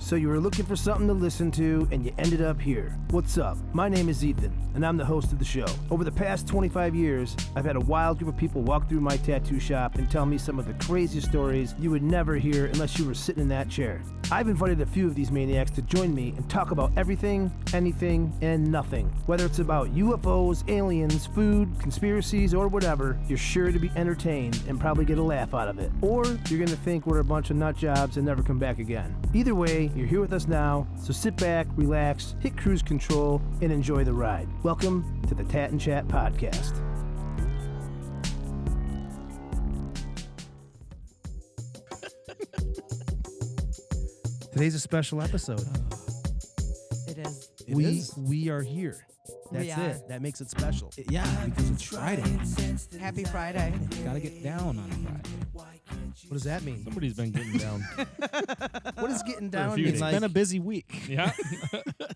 So you were looking for something to listen to, and you ended up here. What's up? My name is Ethan, and I'm the host of the show. Over the past 25 years, I've had a wild group of people walk through my tattoo shop and tell me some of the craziest stories you would never hear unless you were sitting in that chair. I've invited a few of these maniacs to join me and talk about everything, anything, and nothing. Whether it's about UFOs, aliens, food, conspiracies, or whatever, you're sure to be entertained and probably get a laugh out of it. Or you're going to think we're a bunch of nut jobs and never come back again. Either way, you're here with us now, so sit back, relax, hit cruise control, and enjoy the ride. Welcome to the Tat and Chat Podcast. Today's a special episode. It is. We are here. That's We are. it. That makes it special. Yeah, because it's Friday. Happy Friday. Gotta get down on Friday. What does that mean? Somebody's been getting down. What does getting For a down few mean? days. It's been a busy week. Yeah.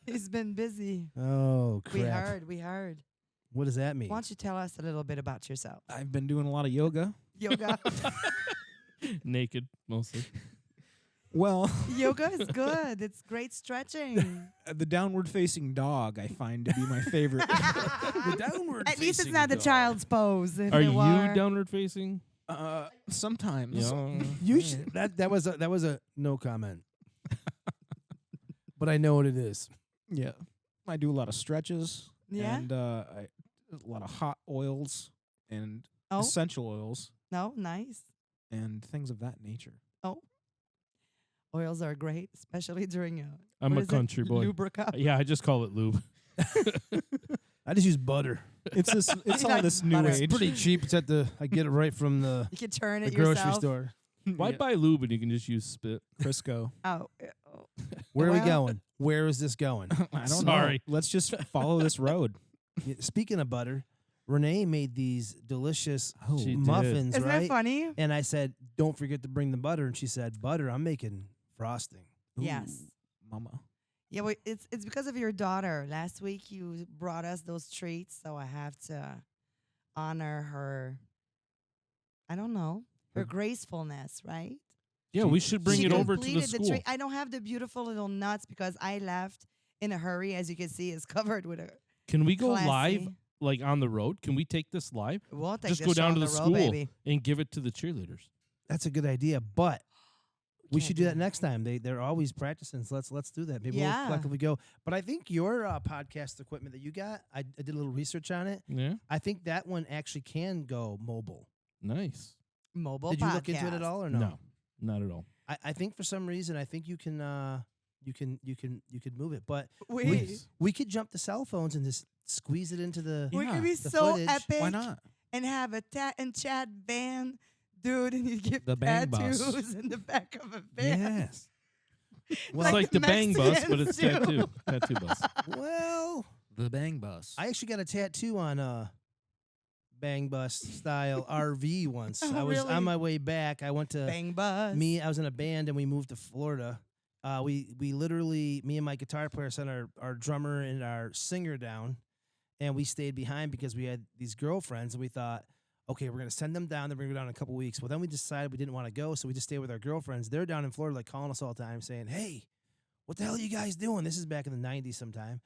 He's been busy. Oh, crap. We heard. What does that mean? Why don't you tell us a little bit about yourself? I've been doing a lot of yoga. Yoga. Naked, mostly. Well, Yoga is good. It's great stretching. the downward facing dog I find to be my favorite. The downward At least it's facing not the dog. child's pose. If Are it you were. downward facing? Sometimes. Yeah. You should, that was a no comment. But I know what it is. Yeah. I do a lot of stretches. Yeah? And a lot of hot oils and Oh, essential oils no, nice. and things of that nature. Oils are great, especially during I'm what a is it? country boy. Lubricant. Yeah, I just call it lube. I just use butter. It's this. It's He all likes this new butter. age. It's pretty cheap. It's I get it right from the You can turn the it grocery yourself. store. Why Yeah. buy lube and you can just use spit? Crisco. Oh, Where are we Well- going? Where is this going? I don't Sorry. know. Let's just follow this road. Yeah, speaking of butter, Renee made these delicious Oh, She did. muffins, isn't right? that funny? And I said, "Don't forget to bring the butter." And she said, "Butter? I'm making frosting." Yes. Mama. Yeah, well, it's because of your daughter. Last week you brought us those treats, so I have to honor her. I don't know her gracefulness, right? Yeah, we should bring She it over to the completed school. treat. I don't have the beautiful little nuts because I left in a hurry. As you can see, it's covered with a Can we go live, classy. like on the road? Can we take this live We'll take Just this go show down on to the road, school. baby. and give it to the cheerleaders? That's a good idea, but we Can't should do that next time. They're always practicing, so let's do that. Maybe Yeah. we'll collectively go. But I think your podcast equipment that you got, I did a little research on it. Yeah. I think that one actually can go mobile. Nice. Mobile. Did you look into it podcast. at all or no? No, not at all. I think for some reason I think you can move it, but We we could jump the cell phones and just squeeze it into the. we Yeah, could be the so footage. epic Why not? and have a Tat and Chat van, dude, and you give The bang tattoos bus. in the back of a van. Yes. It's like the bang bus, but it's Mexicans do. tattoo bus. Well, The bang bus. I actually got a tattoo on a bang bus style RV once. Oh, I was really? on my way back. I went to Bang bus. I was in a band and we moved to Florida. We literally, me and my guitar player sent our drummer and our singer down, and we stayed behind because we had these girlfriends, and we thought, okay, we're gonna send them down. They're gonna go down in a couple weeks. Well, then we decided we didn't want to go, so we just stayed with our girlfriends. They're down in Florida, like calling us all the time, saying, "Hey, what the hell are you guys doing?" This is back in the '90s sometime,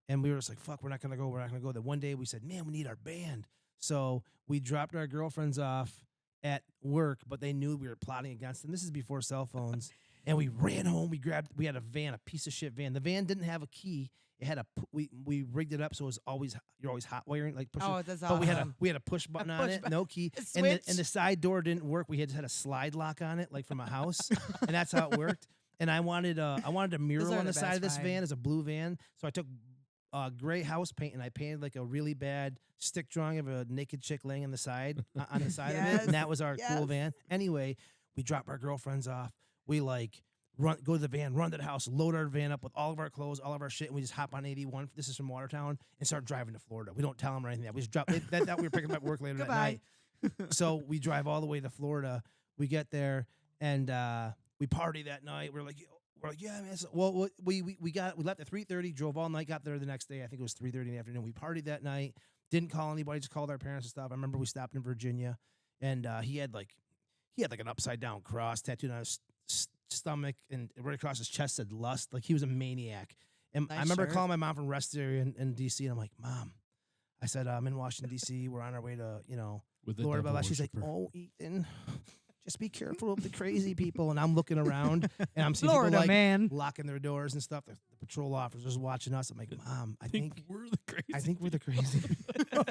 and we were just like, "Fuck, we're not gonna go. We're not gonna go." Then one day we said, "Man, we need our band." So we dropped our girlfriends off at work, but they knew we were plotting against them. This is before cell phones. And we ran home. We had a van, a piece of shit van. The van didn't have a key. It had we rigged it up so it was you're always hot wiring, like pushing. Oh, that's but awesome. we had a push button on push it, button. no key, A and switch. the side door didn't work. We had a slide lock on it, like from a house, and that's how it worked. And I wanted a mural are on the the side of best this vibe. van as a blue van. So I took gray house paint and I painted like a really bad stick drawing of a naked chick laying on the side of it, Yes, and that was our cool yes. van. Anyway, we dropped our girlfriends off. We go to the van, run to the house, load our van up with all of our clothes, all of our shit, and we just hop on 81. This is from Watertown, and start driving to Florida. We don't tell them or anything. We just drop. They thought we were picking them up at work later that Goodbye. night. So we drive all the way to Florida. We get there and we party that night. We're like, yeah, man. Well, we left at 3:30, drove all night, got there the next day. I think it was 3:30 in the afternoon. We partied that night. Didn't call anybody, just called our parents and stuff. I remember we stopped in Virginia, and he had like an upside down cross tattooed on his stomach and right across his chest said lust. Like he was a maniac. And I Nice remember shirt. calling my mom from rest area in DC, and I'm like, Mom, I said, I'm in Washington, DC. We're on our way to, With the Florida. Blah, devil blah. She's like, worshiper. oh, Ethan, just be careful of the crazy people. And I'm looking around, and I'm seeing Florida, people like man. locking their doors and stuff. The patrol officers watching us. I'm like, Mom, I think we're the crazy. I think we're the crazy people.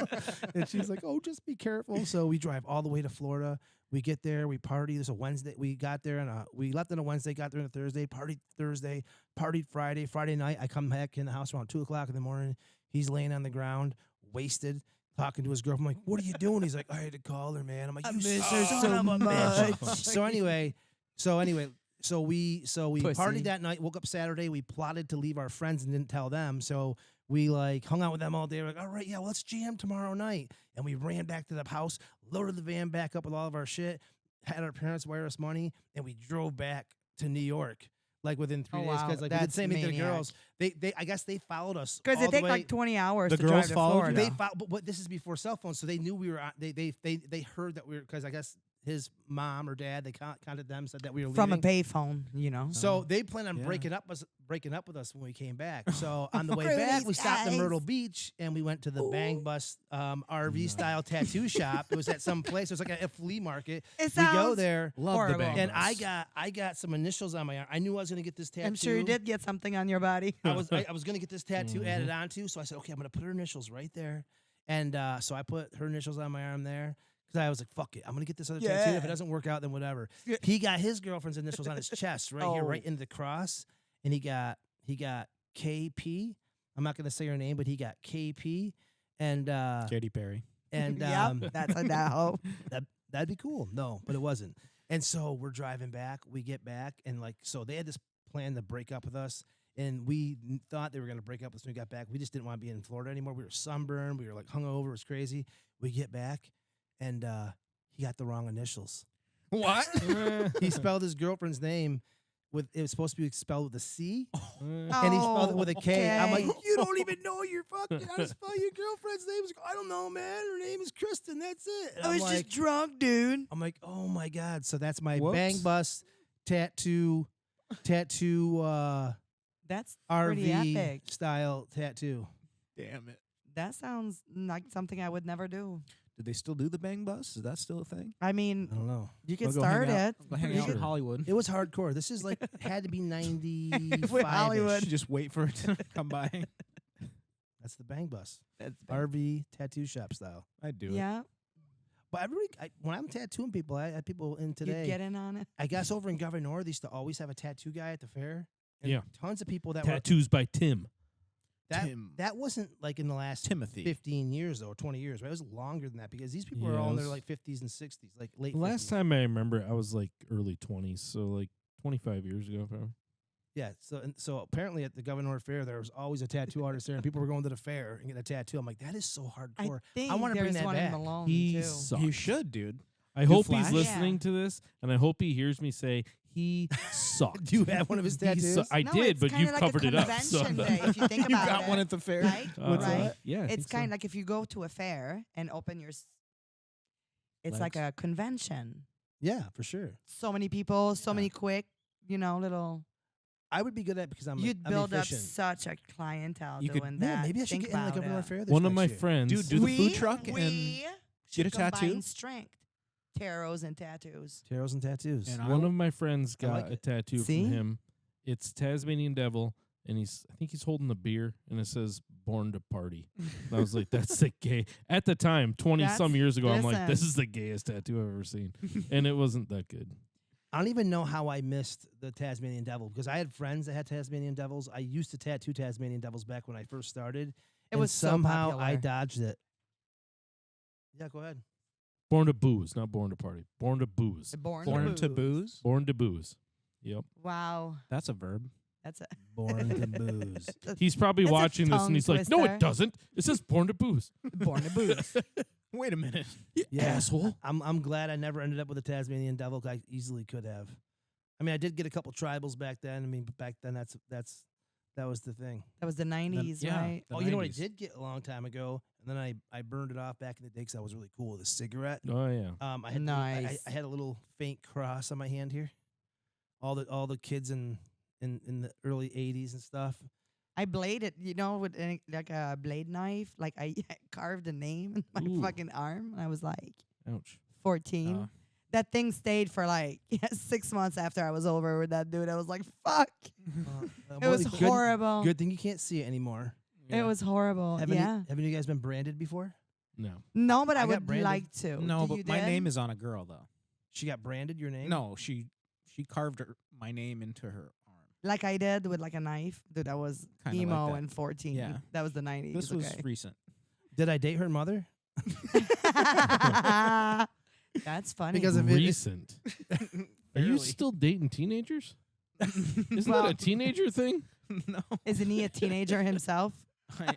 And she's like, oh, just be careful. So we drive all the way to Florida. We get there. We party. There's a Wednesday. We got there, and we left on a Wednesday, got there on a Thursday, partied Thursday, partied Friday. Friday night, I come back in the house around 2 o'clock in the morning. He's laying on the ground, wasted, talking to his girlfriend. I'm like, what are you doing? He's like, I had to call her, man. I'm like, I you miss her son so of a bitch. much. So anyway, we Pussy. partied that night. Woke up Saturday. We plotted to leave our friends and didn't tell them. So we like hung out with them all day. We're like, all right, yeah, well, let's jam tomorrow night. And we ran back to the house, loaded the van back up with all of our shit, had our parents wire us money, and we drove back to New York. Like within 3 Oh, days, wow. because like we did the That's same thing to the maniac. girls. They I guess they followed us Because all it the take way. like 20 hours The to girls drive to followed you? Florida. They but this is before cell phones, so they knew we were. They heard that we were, because I guess his mom or dad, they contacted them, said that we were From a leaving. payphone, So they planned on Yeah. breaking up with us when we came back. So on the way Screw back, these we stopped in guys. Myrtle Beach and we went to the Bang Bus RV style tattoo shop. It was at some place. It was like a flea market. It We go sounds there, Love horrible. the bang and bus. I got some initials on my arm. I knew I was gonna get this tattoo. I'm sure you did get something on your body. I was gonna get this tattoo added onto, so I said, okay, I'm gonna put her initials right there, and so I put her initials on my arm there because I was like, fuck it, I'm gonna get this other tattoo. If it Yeah. doesn't work out, then whatever. Yeah. He got his girlfriend's initials on his chest right here, Oh. right into the cross, and he got KP. I'm not gonna say her name, but he got KP, and Katy Perry. and Yep, that's a no. that'd be cool. No, but it wasn't. And so we're driving back. We get back, and like, so they had this plan to break up with us, and we thought they were going to break up with us when we got back. We just didn't want to be in Florida anymore. We were sunburned. We were like hungover. It was crazy. We get back, and he got the wrong initials. What? He spelled his girlfriend's name with, it was supposed to be spelled with a C, And and he spelled it with a K. I'm like, okay. you don't even know your fucking how to spell your girlfriend's name. He's like, I don't know, man. Her name is Kristen. That's it. And I I'm was like, just drunk, dude. I'm like, oh my God. So that's my Whoops. Bang Bus tattoo That's pretty RV epic. style tattoo. Damn it. That sounds like something I would never do. Did they still do the bang bus? Is that still a thing? I mean, I don't know. you can I'll go hang start out- it. I'll hang pretty out in sure. Hollywood. It was hardcore. This is like, had to be 95. With Hollywood. Just wait for it to come by. That's the Bang Bus. That's RV tattoo shop style. I'd do it. yeah, But when I'm tattooing people, I had people in you today. get in on it. I guess over in Governor, they used to always have a tattoo guy at the fair. And Yeah. tons of people that were Tattoos by Tim. Tim. that wasn't like in the last Timothy. 15 years though, or 20 years, right? It was longer than that because these people are Yeah, all in it their was- like 50s and 60s, like late. The last 50s. time I remember, I was like early 20s, so like 25 years ago, probably. Yeah, so apparently at the Governor Fair there was always a tattoo artist there, and people were going to the fair and getting a tattoo. I'm like, that is so I hardcore. think wanna bring there's that one back. in Malone He too. sucked. You should, dude. I Do hope Flash? he's listening to this, and I hope he hears me say he sucked. Do you have one of his He tattoos? I No, did, it's but kinda you've like covered a it up. So convention day, if you think You about got it. one at the fair. Right? What's right? that? Yeah, I It's think so. kind of like if you go to a fair and open your. It's like Legs. a convention. Yeah, for sure. So many people, so Yeah. many quick, little. I would be good at it because I'm You'd I'm build up efficient. such a clientele You could- doing Yeah, that. maybe I should Think get in like about Governor it. Fair this One of my next year. friends, Dude, do the food truck and we get a should combine tattoo? strength, tarots and tattoos. Tarots and tattoos. And one of my friends I got like a it. tattoo See? from him. It's Tasmanian Devil, and I think he's holding a beer, and it says "Born to Party." And I was like, "That's the gay." At the time, 20-some That's- years ago, I'm like, "This listen. is the gayest tattoo I've ever seen," and it wasn't that good. I don't even know how I missed the Tasmanian Devil because I had friends that had Tasmanian Devils. I used to tattoo Tasmanian Devils back when I first started. It and was so somehow I popular. dodged it. Yeah, go ahead. Born to booze, not born to party. Born to booze. Born, born to to booze. booze. Born to booze. Yep. Wow, That's a verb. that's a. Born to booze. He's probably That's a watching this, tongue and he's like, "No, twister. it doesn't. It says born to booze." Born to booze. Wait a minute. Yeah. Asshole. I'm glad I never ended up with a Tasmanian Devil 'cause I easily could have. I mean, I did get a couple tribals back then. I mean, but back then that was the thing. That was the 90s, yeah. right? The Oh, you know what I 90s. did get a long time ago, and then I burned it off back in the day because I was really cool with a cigarette. Oh yeah. I had Nice. I had a little faint cross on my hand here. all the kids in the early '80s and stuff. I bladed, with like a blade knife. Like I carved a name in my Ooh. fucking arm. And I was like Ouch. 14. That thing stayed for like 6 months after I was over with that dude. I was like, fuck. It was horrible. Good thing you can't see it anymore. It was horrible. Haven't Yeah. haven't you guys been branded before? No. No, but I got would branded. like to. No, You but my did? name is on a girl though. She got branded your name? No, she carved my name into her arm. Like I did with like a knife. Dude, I was Kinda like emo that. and 14. Yeah. That was the 90s. This was okay. recent. Did I date her mother? That's funny. Because of it- Recent. Are you Barely. still dating teenagers? Isn't Well- that a teenager thing? No, Isn't he a teenager himself? I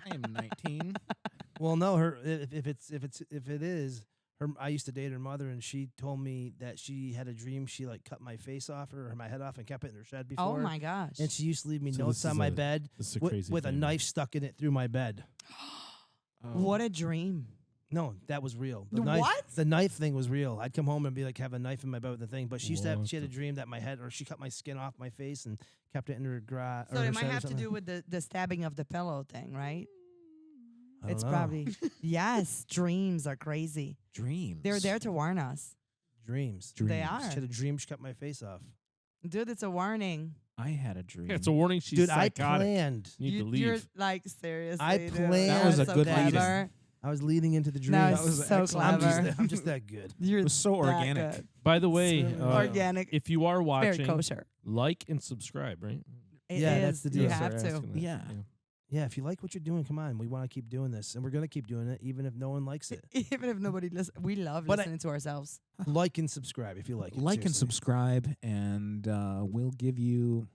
am 19. Well, no, her if it is her. I used to date her mother, and she told me that she had a dream. She like cut my face off or my head off and kept it in her shed before. Oh my gosh. And she used to leave me So notes this on is my a- bed This is a with, crazy with a family. knife stuck in it through my bed. What a dream. No, that was real. What? The knife thing was real. I'd come home and be like, have a knife in my bed with the thing. But she used to have. What She had a the- dream that my head, or she cut my skin off my face and kept it in her garage. So it might have to do with the stabbing of the pillow thing, right? I don't It's know. probably. Yes, dreams are crazy. Dreams. They're there to warn us. dreams. They She are. had a dream. She cut my face off. Dude, it's a warning. I had a dream. Yeah, it's a warning. She's Dude, psychotic. I planned. You need to You're leave. like, seriously. I dude. planned- That was a so good lead-in. clever. I was leading into the dream. No, That was so excellent. clever. I'm just that good. You're It was so that organic. good. By the way, So organic. if you are Very watching, kosher. like and subscribe, right? It Yeah, is. that's the You deal. have Sorry, to. asking that. Yeah. Yeah, if you like what you're doing, come on. We want to keep doing this, and we're gonna keep doing it, even if no one likes it. Even if nobody listens, we love But listening to ourselves. Like and subscribe if you like it. Like and seriously. subscribe, and we'll give you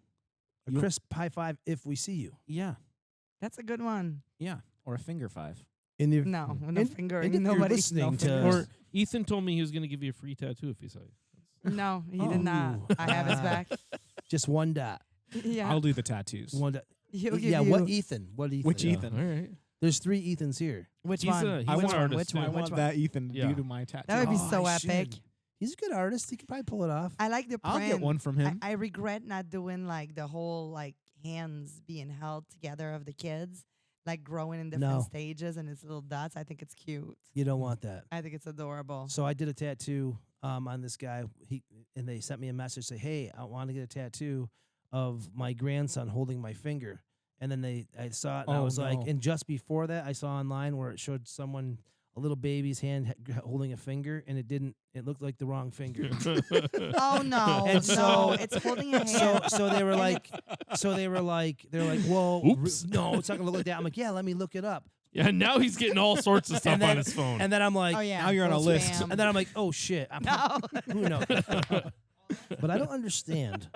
A crisp high five if we see you. That's a good one. or a finger five. In the No, no and- finger. and if you're Nobody. listening no to- fingers. Or Ethan told me he was going to give you a free tattoo if he saw you. No, he did not. Oh. I have his back. just one dot. Yeah. I'll do the tattoos. One dot. He'll give Yeah, you. what Ethan? What Ethan? Which Yeah, Ethan? All right. There's 3 Ethans here. Which He's one? a- he's I an want artist Which too. one? I Which want one? that Ethan to Yeah. do to my tattoo. That would be Oh, so I epic. should. He's a good artist. He could probably pull it off. I like the print. I'll get one from him. I regret not doing like the whole like hands being held together of the kids, like growing in different No. stages and its little dots. I think it's cute. You don't want that. I think it's adorable. So I did a tattoo on this guy. And they sent me a message say, "Hey, I want to get a tattoo of my grandson holding my finger." And then I saw it, and I Oh, was like, no. and just before that, I saw online where it showed someone, a little baby's hand holding a finger, and it looked like the wrong finger. Oh no! And no, so- it's holding a hand. so they were like, they're like, well, Oops. no, it's not gonna look like that. I'm like, yeah, let me look it up. Yeah, now he's getting all sorts of stuff And then- on his phone. And then I'm like, Oh yeah. now you're on a those list. spam. and then I'm like, oh shit, No. who knows? But I don't understand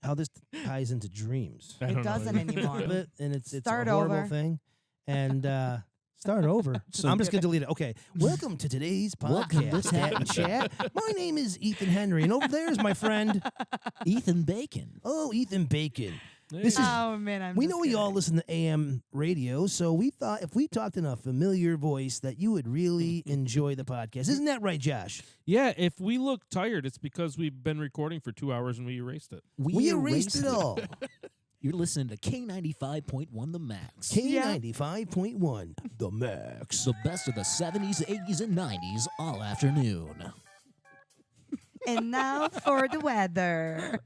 how this ties into dreams. I It don't know. doesn't anymore. But- and it's Start a horrible over. thing. And start over. So- I'm just gonna delete it. Okay. Welcome to today's podcast. Tat and Chat. My name is Ethan Henry, and over there is my friend Ethan Bacon. Oh, Ethan Bacon. Hey. This is Oh man, we know we all listen to AM radio, so we thought if we talked in a familiar voice that you would really enjoy the podcast. Isn't that right, Josh? Yeah, if we look tired, it's because we've been recording for 2 hours and we erased it. We erased it all. You're listening to K95.1 The Max. K95.1, the max. The best of the 70s, 80s, and 90s all afternoon. And now for the weather.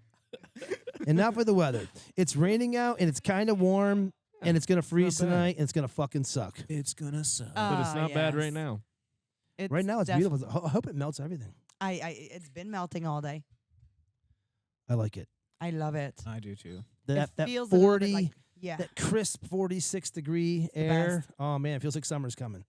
And now for the weather. It's raining out, and it's kind of warm, and it's going to freeze bad. tonight, and it's going to fucking suck. It's gonna suck. But it's Oh, not bad yes. right now. Right now, it's def- beautiful. I hope it melts everything. It's been melting all day. I like it. I love it. I do too. That feels a little 40, bit like, yeah. that crisp 46-degree the air. best. Oh, man, it feels like summer's coming.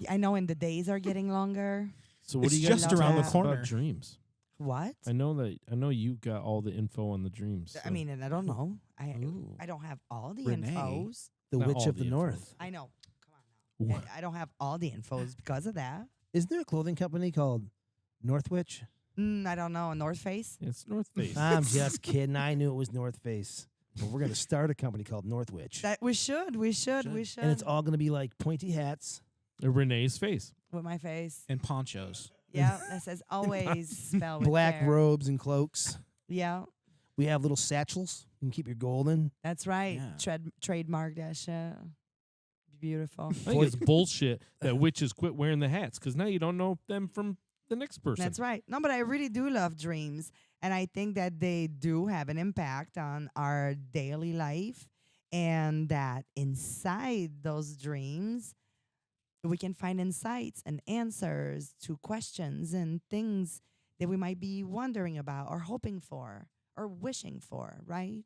I know, and the days are getting longer. So what It's do you guys just tell around the us corner. about dreams? What? I know you got all the info on the dreams. I so- mean, and I don't know. Ooh. I don't have all the Renee. infos. The Not Witch all of the the North. I know. Come on now. I don't have all the infos because of that. Isn't there a clothing company called Northwich? I don't know. North Face. it's North Face. I'm just kidding. I knew it was North Face. But we're going to start a company called Northwich. That we should. We should. And it's all going to be like pointy hats. Renee's face. with my face. And ponchos. Yeah, that says always spell with Black care. robes and cloaks. Yeah, We have little satchels. You can keep your gold in. that's right. Yeah. Trademark that shit. Beautiful. I think it's bullshit that witches quit wearing the hats because now you don't know them from the next person. That's right. No, but I really do love dreams. And I think that they do have an impact on our daily life. And that inside those dreams, we can find insights and answers to questions and things that we might be wondering about or hoping for or wishing for, right?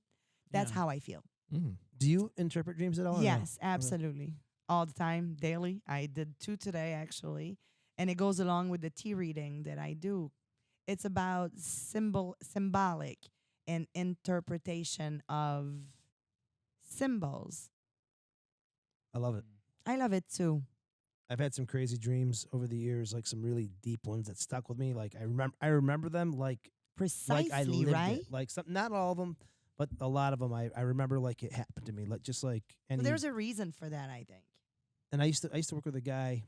That's Yeah. how I feel. Mm. Do you interpret dreams at all? or no? Yes, absolutely. All the time, daily. I did 2 today, actually. And it goes along with the tea reading that I do. It's about symbolic and interpretation of symbols. I love it. I love it too. I've had some crazy dreams over the years, like some really deep ones that stuck with me. Like I remember them like Precisely, I lived right? it. Like some, not all of them, but a lot of them. I remember like it happened to me. Like just like Well, any. there's a reason for that, I think. And I used to work with a guy.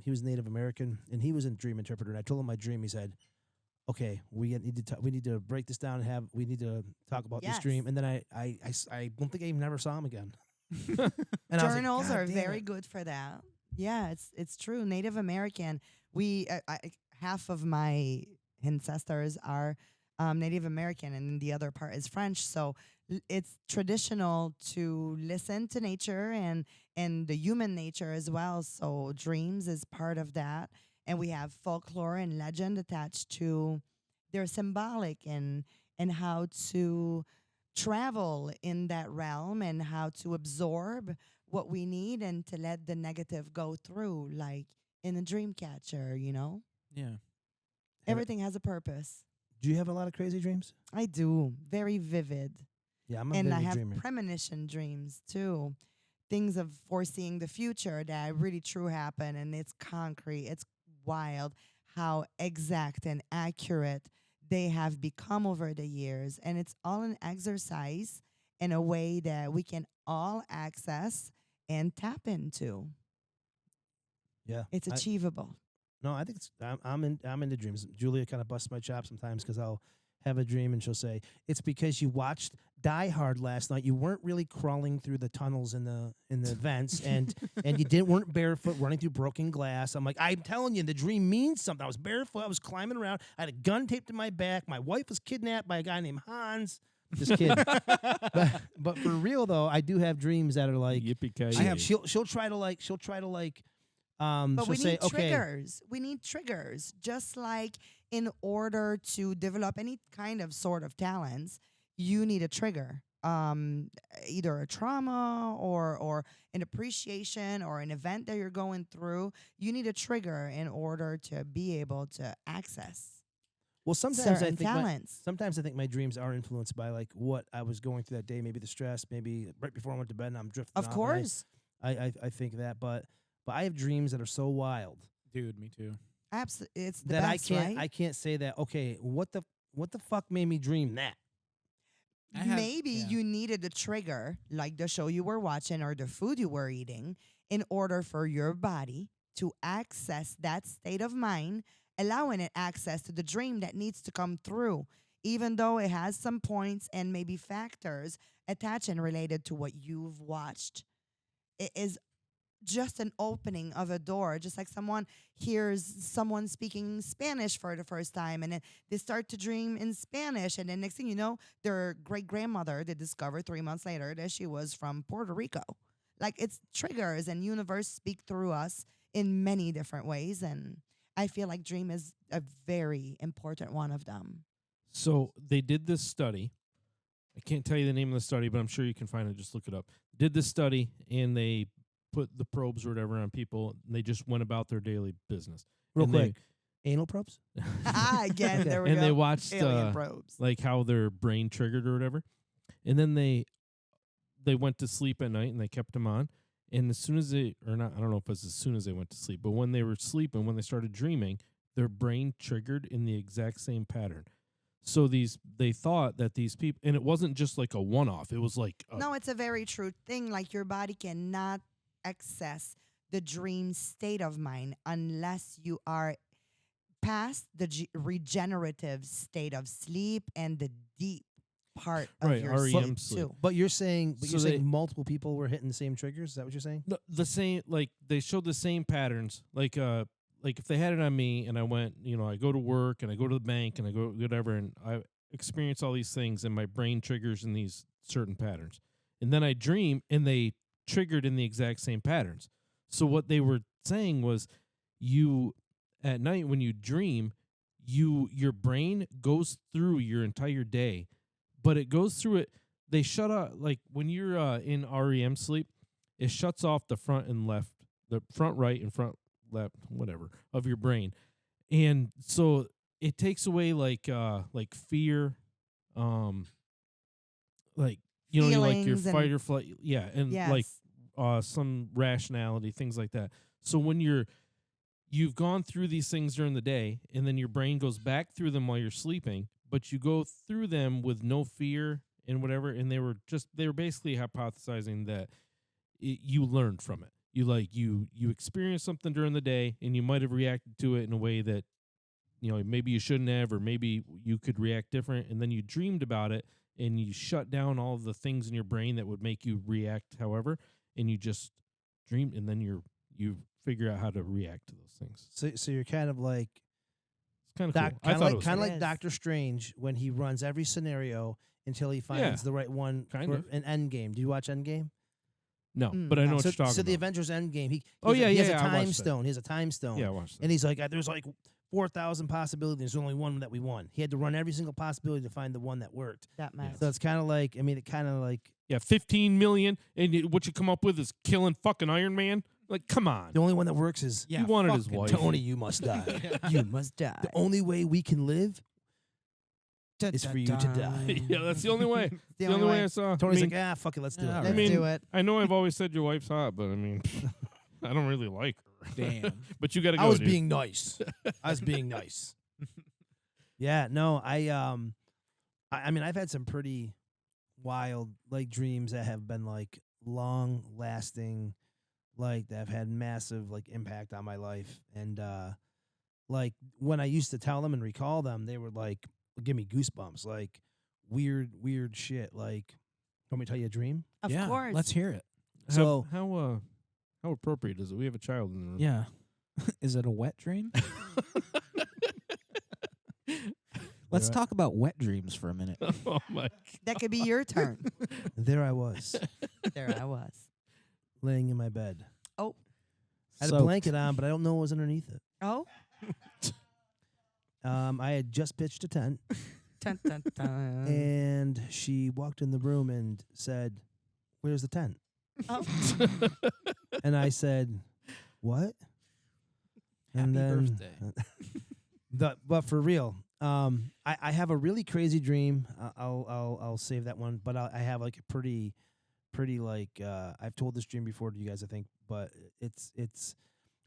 He was Native American, and he was a dream interpreter. And I told him my dream. He said, "Okay, we need to break this down and we need to talk about this Yes. dream." And then I don't think I even never saw him again. And I was like, Journals "God are damn very it." good for that. Yeah, it's true. Native American. Half of my ancestors are Native American, and the other part is French. So it's traditional to listen to nature and the human nature as well. So dreams is part of that, and we have folklore and legend attached to. They're symbolic and how to travel in that realm and how to absorb what we need and to let the negative go through, like in a dream catcher, Yeah. Have it- everything has a purpose. Do you have a lot of crazy dreams? I do, very vivid. Yeah, I'm a And I vivid have dreamer. premonition dreams too, things of foreseeing the future that really true happen, and it's concrete. It's wild how exact and accurate they have become over the years, and it's all an exercise in a way that we can all access and tap into. Yeah, It's I- achievable. No, I think I'm into dreams. Julia kind of busts my chops sometimes because I'll have a dream and she'll say it's because you watched Die Hard last night. You weren't really crawling through the tunnels in the vents, and you weren't barefoot running through broken glass. I'm like, I'm telling you, the dream means something. I was barefoot. I was climbing around. I had a gun taped to my back. My wife was kidnapped by a guy named Hans. Just kidding. but for real though, I do have dreams that are like Yippee she'll try to like But she'll we say need okay. triggers. We need triggers. Just like in order to develop any kind of sort of talents, you need a trigger. Either a trauma or an appreciation or an event that you're going through. You need a trigger in order to be able to access Well, sometimes I certain think talents. sometimes I think my dreams are influenced by like what I was going through that day, maybe the stress, maybe right before I went to bed and I'm drifting Of off, and course. I think that, but I have dreams that are so wild Dude, me too. Absolutely. It's the that best, right? I can't say that. Okay, what the fuck made me dream that? Maybe you needed a trigger, like the show you were watching or the food you were eating, in order for your body to access that state of mind, allowing it access to the dream that needs to come through, even though it has some points and maybe factors attached and related to what you've watched. It is just an opening of a door, just like someone hears someone speaking Spanish for the first time, and then they start to dream in Spanish, and then next thing you know, their great grandmother, they discover 3 months later that she was from Puerto Rico. Like, it's triggers, and universe speak through us in many different ways, and I feel like dream is a very important one of them. So they did this study. I can't tell you the name of the study, but I'm sure you can find it. Just look it up. Did this study, and they put the probes or whatever on people, and they just went about their daily business. Real And quick, anal probes. Again, there we and go. they watched Alien probes. like how their brain triggered or whatever, and then they went to sleep at night and they kept them on. And as soon as they, or not, I don't know if it was as soon as they went to sleep, but when they were sleeping, when they started dreaming, their brain triggered in the exact same pattern. So they thought that these people, and it wasn't just like a one-off. It was like No, it's a very true thing. Like, your body cannot access the dream state of mind unless you are past the regenerative state of sleep and the deep part of Right, your REM sleep, sleep. too. But you're saying, So they- multiple people were hitting the same triggers. Is that what you're saying? The same, like they showed the same patterns. Like if they had it on me and I went, I go to work and I go to the bank and I go whatever, and I experience all these things and my brain triggers in these certain patterns. And then I dream and they triggered in the exact same patterns. So what they were saying was you at night when you dream, your brain goes through your entire day, but it goes through it. They shut off, like when you're in REM sleep, it shuts off the front and left, the front right and front left, whatever, of your brain. And so it takes away like fear, like like your Feelings and- fight or flight, and like Yes. some rationality, things like that. So when you've gone through these things during the day, and then your brain goes back through them while you're sleeping, but you go through them with no fear and whatever, and they were basically hypothesizing that you learned from it. You experienced something during the day, and you might have reacted to it in a way that maybe you shouldn't have, or maybe you could react different, and then you dreamed about it, and you shut down all of the things in your brain that would make you react however, and you just dreamed, and then you figure out how to react to those things. So you're kind of like It's kind of cool. I kind thought of it was like It is. Doctor Strange when he runs every scenario until he finds the right one Kind for of. an Endgame. Do you watch Endgame? no, Mm, but I know no. what So, you're talking so the about. Avengers Endgame. He Oh, has a- yeah, he has yeah, a I watched time that. stone. He has a time stone. Yeah, I watched that. And he's like, there's like 4,000 possibilities. There's only one that we won. He had to run every single possibility to find the one that worked. That matters. So it's kind of like, it kind of like Yeah, 15 million, and what you come up with is killing fucking Iron Man. Like, come on. the only one that works is Yeah, he wanted his fucking wife. Tony. You must die. You must die. The only way we can live is for you to die. Yeah, that's the only way. The the only way I saw. Tony's I mean, like, fuck it, let's do Yeah, it. Let's mean, do it. I know I've always said your wife's hot, but I mean, I don't really like her. Damn. But you got to go. I was dude. being nice. I was being nice. Yeah, no, I mean, I've had some pretty wild like dreams that have been like long lasting, like that have had massive like impact on my life. And like when I used to tell them and recall them, they would like give me goosebumps, like weird shit. Like, want me to tell you a dream? Of Yeah, course. let's hear it. So- how appropriate is it? We have a child in the room. Yeah. Is it a wet dream? Let's talk about wet dreams for a minute. Oh my! That could be your turn. There I was, There I was. laying in my bed. Oh. I had a Soaked. blanket on, but I don't know what was underneath it. Oh. I had just pitched a tent, Dun, dun, dun. and she walked in the room and said, "Where's the tent?" Oh. And I said, "What?" And Happy then, birthday. but for real, I have a really crazy dream. I'll save that one. But I have like a pretty like I've told this dream before to you guys, I think. But it's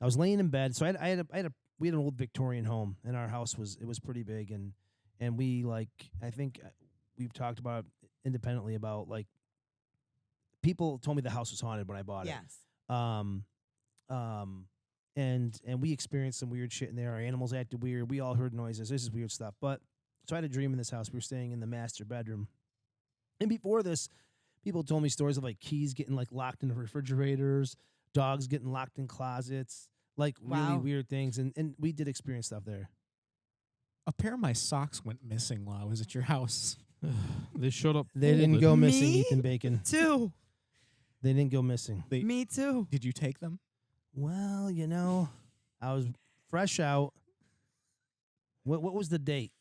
I was laying in bed, so we had an old Victorian home, and our house was pretty big, and we like I think we've talked about independently about like people told me the house was haunted when I bought it. Yes. And we experienced some weird shit in there. Our animals acted weird. We all heard noises. This is weird stuff. But so I had a dream in this house. We were staying in the master bedroom. And before this, people told me stories of like keys getting like locked in refrigerators, dogs getting locked in closets, like really Wow. weird things. And we did experience stuff there. A pair of my socks went missing while I was at your house. They showed up. They didn't folded. go missing, Me? Ethan Bacon. Two. They didn't go missing. Me too. Did you take them? Well, I was fresh out. What was the date?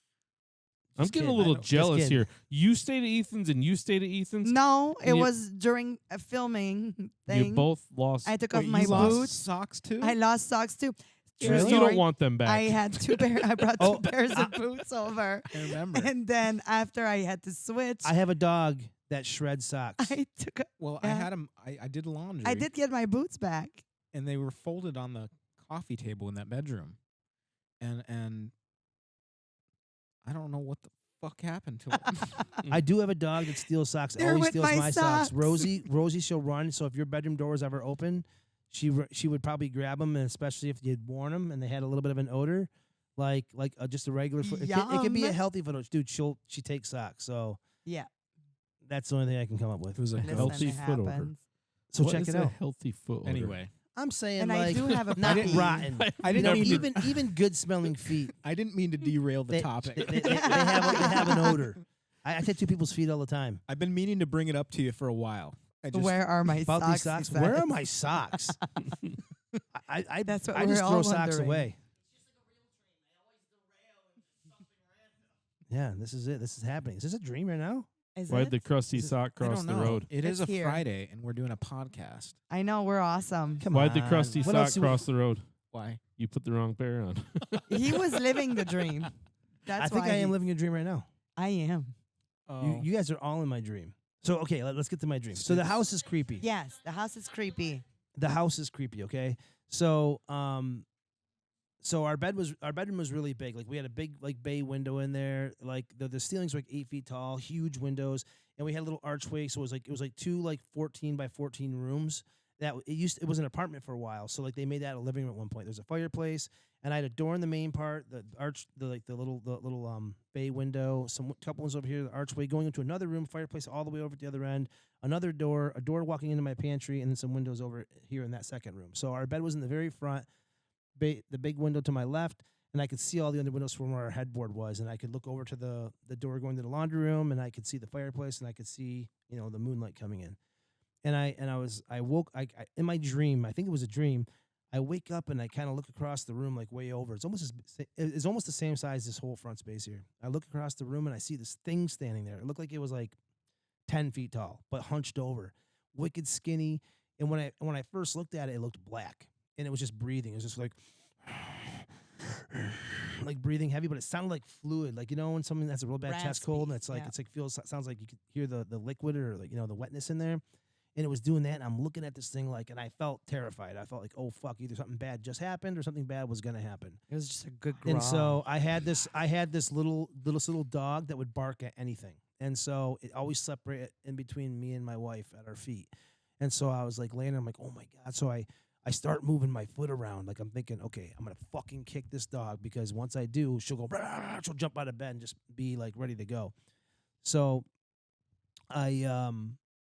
I'm Just getting kidding. a little I know. Just jealous kidding. here. You stayed at Ethan's and you stayed at Ethan's. No, it And you- was during a filming thing. You both lost. I took off Wait, my you lost boots. socks too? I lost socks too. True Really? You story. don't want them back. I had two pair. I brought two Oh. pairs of boots over, I remember. and then after I had to switch, I have a dog that shreds socks. I took. Well, Yeah. I had them. I did laundry. I did get my boots back. and they were folded on the coffee table in that bedroom, and I don't know what the fuck happened to them. I do have a dog that steals socks. They're Always with steals my my socks. socks. Rosie, she'll run. So if your bedroom door is ever open, she would probably grab them, and especially if you'd worn them and they had a little bit of an odor. like just a regular foot. It can be a Yum. healthy foot. Dude, she takes socks. So Yeah. that's the only thing I can come up with. It was a Listen, healthy it foot odor. happens. So What check is it a out. healthy foot odor? Anyway, I'm saying And I like do have a not puppy. rotten. I You didn't know, mean to- even good smelling feet. I didn't mean to derail the They, topic. they have an odor. I tattoo people's feet all the time. I've been meaning to bring it up to you for a while. I just, Where are my About socks? these socks. he Where are says. my socks? I That's what I we're just all throw socks wondering. away. Yeah, this is it. This is happening. Is this a dream right now? Is Why'd it? the crusty Is it- sock I cross don't the know. road? It is It's a here. Friday, and we're doing a podcast. I know we're awesome. Come Why'd on. the crusty What sock else do cross the road? Why? You put the wrong pair on. He was living the dream. That's I think why I am he- living a dream right now. I am. Oh, You guys are all in my dream. So okay, let's get to my dream. So the house is creepy. Yes, the house is creepy. The house is creepy. Okay, so so our bedroom was really big. Like we had a big like bay window in there. Like the ceilings were like 8 feet tall, huge windows, and we had a little archway. So it was like two like 14 by 14 rooms. It was an apartment for a while. So like they made that a living room at one point. There's a fireplace, and I had a door in the main part, the little bay window, some couple ones over here, the archway going into another room, fireplace all the way over at the other end, another door, a door walking into my pantry, and then some windows over here in that second room. So our bed was in the very front, the big window to my left, and I could see all the other windows from where our headboard was, and I could look over to the door going to the laundry room, and I could see the fireplace, and I could see the moonlight coming in. And I woke in my dream. I think it was a dream. I wake up and I kind of look across the room like way over. It's almost the same size this whole front space here. I look across the room and I see this thing standing there. It looked like it was like 10 feet tall, but hunched over, wicked skinny. And when I first looked at it, it looked black, and it was just breathing. It was just like breathing heavy, but it sounded like fluid. Like when someone has a real bad chest cold, and it's like sounds like you could hear the liquid or like the wetness in there. And it was doing that, and I'm looking at this thing and I felt terrified. I felt like, oh fuck, either something bad just happened or something bad was gonna happen. It was just a good growl. And so I had this little dog that would bark at anything, and so it always slept right in between me and my wife at our feet. And so I was like laying there, I'm like, oh my god. So I start moving my foot around, like I'm thinking, okay, I'm gonna fucking kick this dog, because once I do, she'll go, she'll jump out of bed and just be like ready to go. So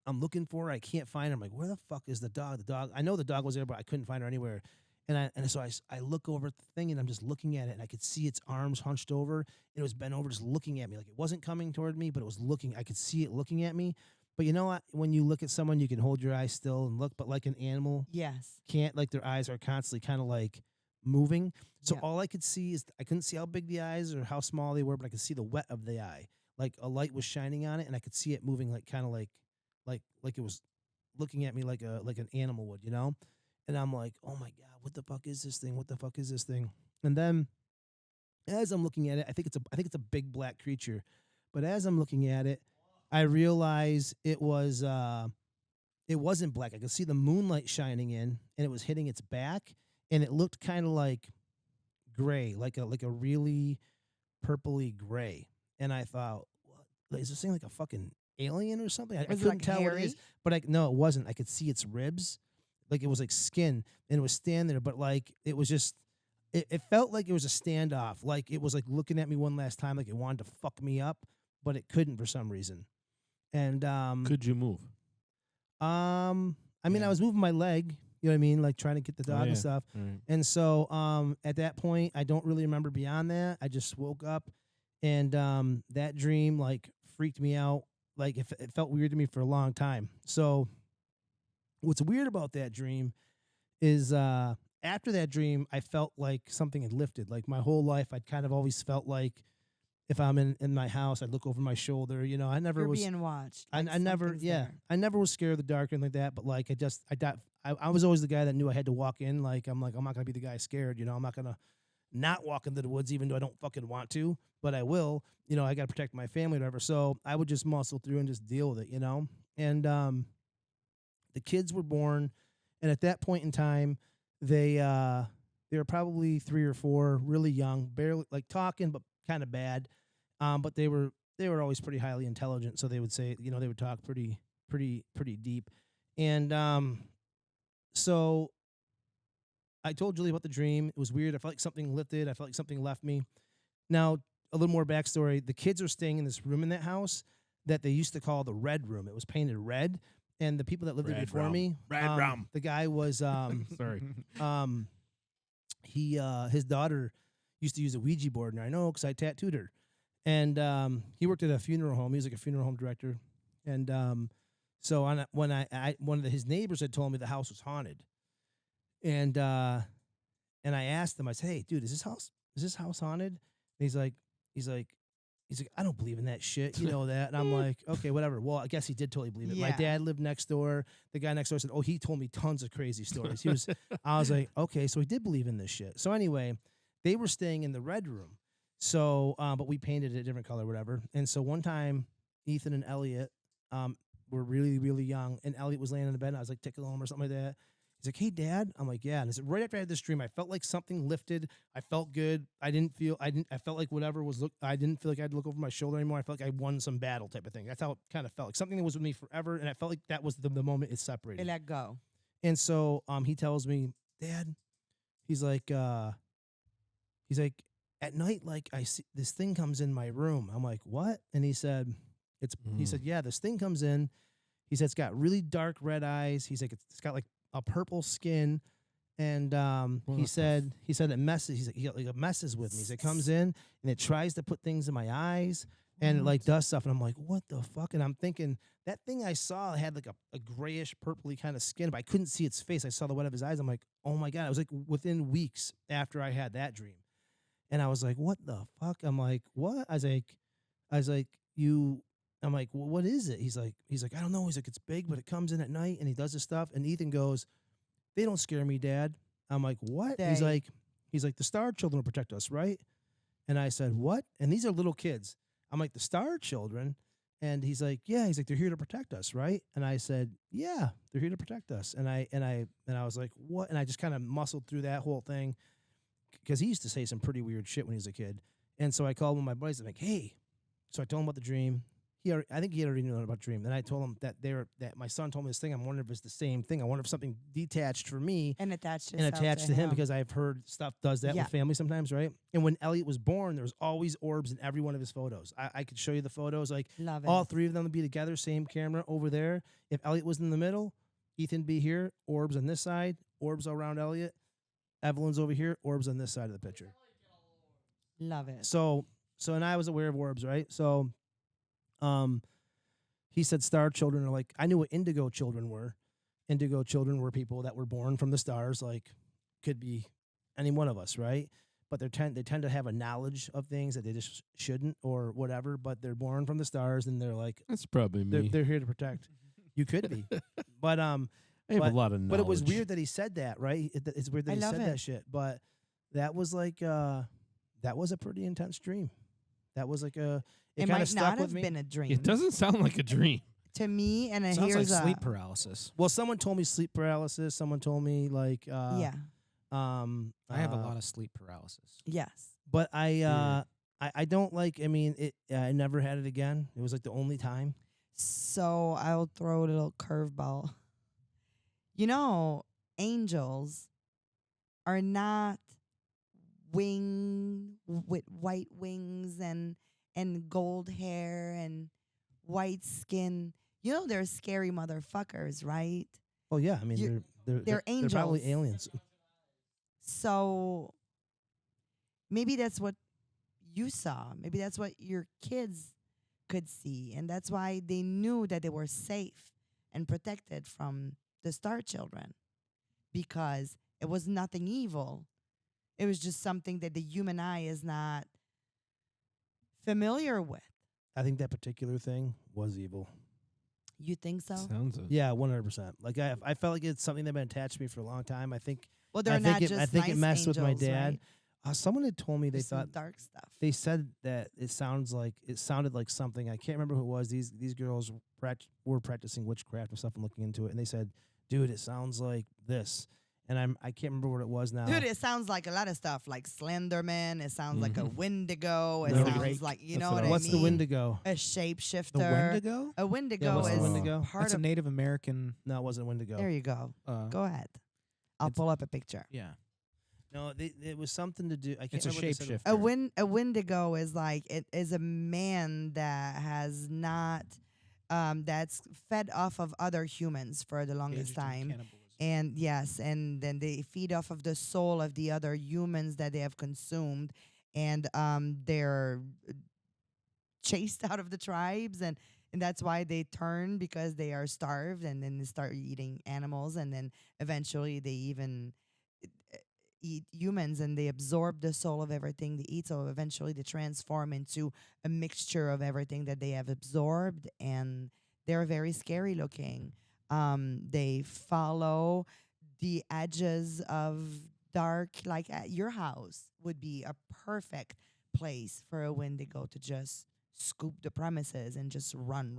I'm looking for her. I can't find her. I'm like, where the fuck is the dog? I know the dog was there, but I couldn't find her anywhere. And so I look over at the thing, and I'm just looking at it, and I could see its arms hunched over, and it was bent over just looking at me. Like it wasn't coming toward me, but it was looking. I could see it looking at me. But you know what? When you look at someone, you can hold your eyes still and look, but like an animal yes. can't, like their eyes are constantly kind of like moving. So Yeah. all I could see is I couldn't see how big the eyes or how small they were, but I could see the wet of the eye. Like a light was shining on it, and I could see it moving like kind of like it was looking at me like an animal would, And I'm like, oh my god, what the fuck is this thing? What the fuck is this thing? And then as I'm looking at it, I think it's a big black creature. But as I'm looking at it, I realize it wasn't black. I could see the moonlight shining in, and it was hitting its back, and it looked kind of like gray, like a really purpley gray. And I thought, what? Is this thing like a fucking alien or something? I Was it, couldn't like, tell what it hairy? is, but no, it wasn't. I could see its ribs, like it was like skin, and it was standing there. But like it was just, it felt like it was a standoff. Like it was like looking at me one last time, like it wanted to fuck me up, but it couldn't for some reason. And Could you move? I mean, Yeah. I was moving my leg, you know what I mean, like trying to get the Oh, dog yeah. and stuff. All right. And so at that point, I don't really remember beyond that. I just woke up, and that dream like freaked me out. Like it felt weird to me for a long time. So what's weird about that dream is after that dream, I felt like something had lifted. Like my whole life, I'd kind of always felt like if I'm in my house, I'd look over my shoulder. I never You're was. being watched. I like never, something's yeah, there. I never was scared of the dark or anything like that. But like, I was always the guy that knew I had to walk in. Like, I'm not gonna be the guy scared. I'm not gonna not walk into the woods, even though I don't fucking want to, but I will. I gotta protect my family or whatever. So I would just muscle through and just deal with it. And the kids were born, and at that point in time, they were probably 3 or 4, really young, barely like talking, but kind of bad. But they were always pretty highly intelligent, so they would say, they would talk pretty deep. And so I told Julie about the dream. It was weird. I felt like something lifted. I felt like something left me. Now, a little more backstory. The kids are staying in this room in that house that they used to call the red room. It was painted red. And the people that lived there Red before room. me, Red room. the guy was, Sorry. his daughter used to use a Ouija board, and I know because I tattooed her. And he worked at a funeral home. He was like a funeral home director. And so one of his neighbors had told me the house was haunted. And I asked him, I said, "Hey, dude, is this house haunted?" And he's like, "I don't believe in that shit, you know that." And I'm like, "Okay, whatever." Well, I guess he did totally believe it. My Yeah. dad lived next door. The guy next door said, "Oh, he told me tons of crazy stories." I was like, "Okay, so he did believe in this shit." So anyway, they were staying in the red room. So, but we painted it a different color, whatever. And so one time, Ethan and Elliot were really, really young, and Elliot was laying in the bed, and I was like tickling him or something like that. He's like, "Hey, Dad." I'm like, "Yeah." And I said, right after I had this dream, I felt like something lifted. I felt good. I felt like whatever was I didn't feel like I had to look over my shoulder anymore. I felt like I won some battle type of thing. That's how it kind of felt. Like something that was with me forever, and I felt like that was the moment it separated. It let go. And so he tells me, "Dad," he's like, "At night, like I see this thing comes in my room." I'm like, "What?" And he said, he said, "Yeah, this thing comes in." He said it's got really dark red eyes. He's like, it's got like a purple skin. And he said it messes. He's like, it messes with me. It comes in and it tries to put things in my eyes and it like does stuff. And I'm like, what the fuck? And I'm thinking that thing I saw had like a grayish, purpley kind of skin, but I couldn't see its face. I saw the white of his eyes. I'm like, oh my God. I was like within weeks after I had that dream. And I was like, what the fuck? I'm like, what? I was like, I'm like, well, what is it? He's like, I don't know. He's like, it's big, but it comes in at night and he does this stuff. And Ethan goes, "They don't scare me, Dad." I'm like, what? He's like, the Star Children will protect us, right? And I said, what? And these are little kids. I'm like, the Star Children? And he's like, yeah. He's like, they're here to protect us, right? And I said, yeah, they're here to protect us. And I was like, what? And I just kind of muscled through that whole thing because he used to say some pretty weird shit when he was a kid. And so I called one of my buddies. I'm like, hey. So I told him about the dream. I think he already knew about the dream. Then I told him that my son told me this thing. I'm wondering if it's the same thing. I wonder if something detached from me And attached to him because I've heard stuff does that with family sometimes, right? And when Elliot was born, there was always orbs in every one of his photos. I could show you the photos. Like Love it. all three of them would be together, same camera over there. If Elliot was in the middle, Ethan'd be here, orbs on this side, orbs around Elliot. Evelyn's over here, orbs on this side of the picture. Love it. So and I was aware of orbs, right? So he said Star Children are like, I knew what indigo children were. Indigo children were people that were born from the stars, like could be any one of us, right? But they tend to have a knowledge of things that they just shouldn't or whatever, but they're born from the stars and they're like, That's probably me. they're here to protect. You could be. But I have a lot of knowledge. But it was weird that he said that, right? It's weird that he said love that shit. But that was like that was a pretty intense dream. That was like It kind might of stuck not with have me. been a dream. It doesn't sound like a dream. To me, and Sounds here's like a sleep paralysis. Well, someone told me sleep paralysis. Someone told me like yeah. I have a lot of sleep paralysis. Yes. But I don't like. I mean, I never had it again. It was like the only time. So I'll throw a little curveball. You know, angels are not with white wings and gold hair and white skin. You know, they're scary motherfuckers, right? Oh yeah, I mean they're angels. They're probably aliens. So maybe that's what you saw. Maybe that's what your kids could see. And that's why they knew that they were safe and protected from the Star Children, because it was nothing evil. It was just something that the human eye is not familiar with. I think that particular thing was evil. You think so? Sounds it. Yeah, 100%. Like I felt like it's something that been attached to me for a long time. I think Well, they're I not think just I think nice it messed with my angels, dad. right? Someone had told me they There's some thought dark stuff. they said that it sounded like something. I can't remember who it was. These girls were practicing witchcraft and stuff and looking into it, and they said, "Dude, it sounds like this." And I can't remember what it was now. Dude, it sounds like a lot of stuff, like Slenderman. It sounds like a Wendigo. It No. sounds like, you That's know what what I I What's mean? the Wendigo? A shapeshifter. The Wendigo? A Wendigo what's the is Wendigo? part That's a of. Native American. No, it wasn't Wendigo. There you go. Uh, Go ahead. I'll it's- pull up a picture. Yeah. No, it was something to do. I can't It's a remember what they said. shapeshifter. A Wendigo is like it is a man that has not that's fed off of other humans for the longest Engaged in time. cannibalism. And yes, and then they feed off of the soul of the other humans that they have consumed, and they're chased out of the tribes, and that's why they turn, because they are starved, and then they start eating animals, and then eventually they even eat humans, and they absorb the soul of everything they eat, so eventually they transform into a mixture of everything that they have absorbed, and they're very scary looking. They follow the edges of dark, like at your house would be a perfect place for a Wendigo to just scoop the premises and just run.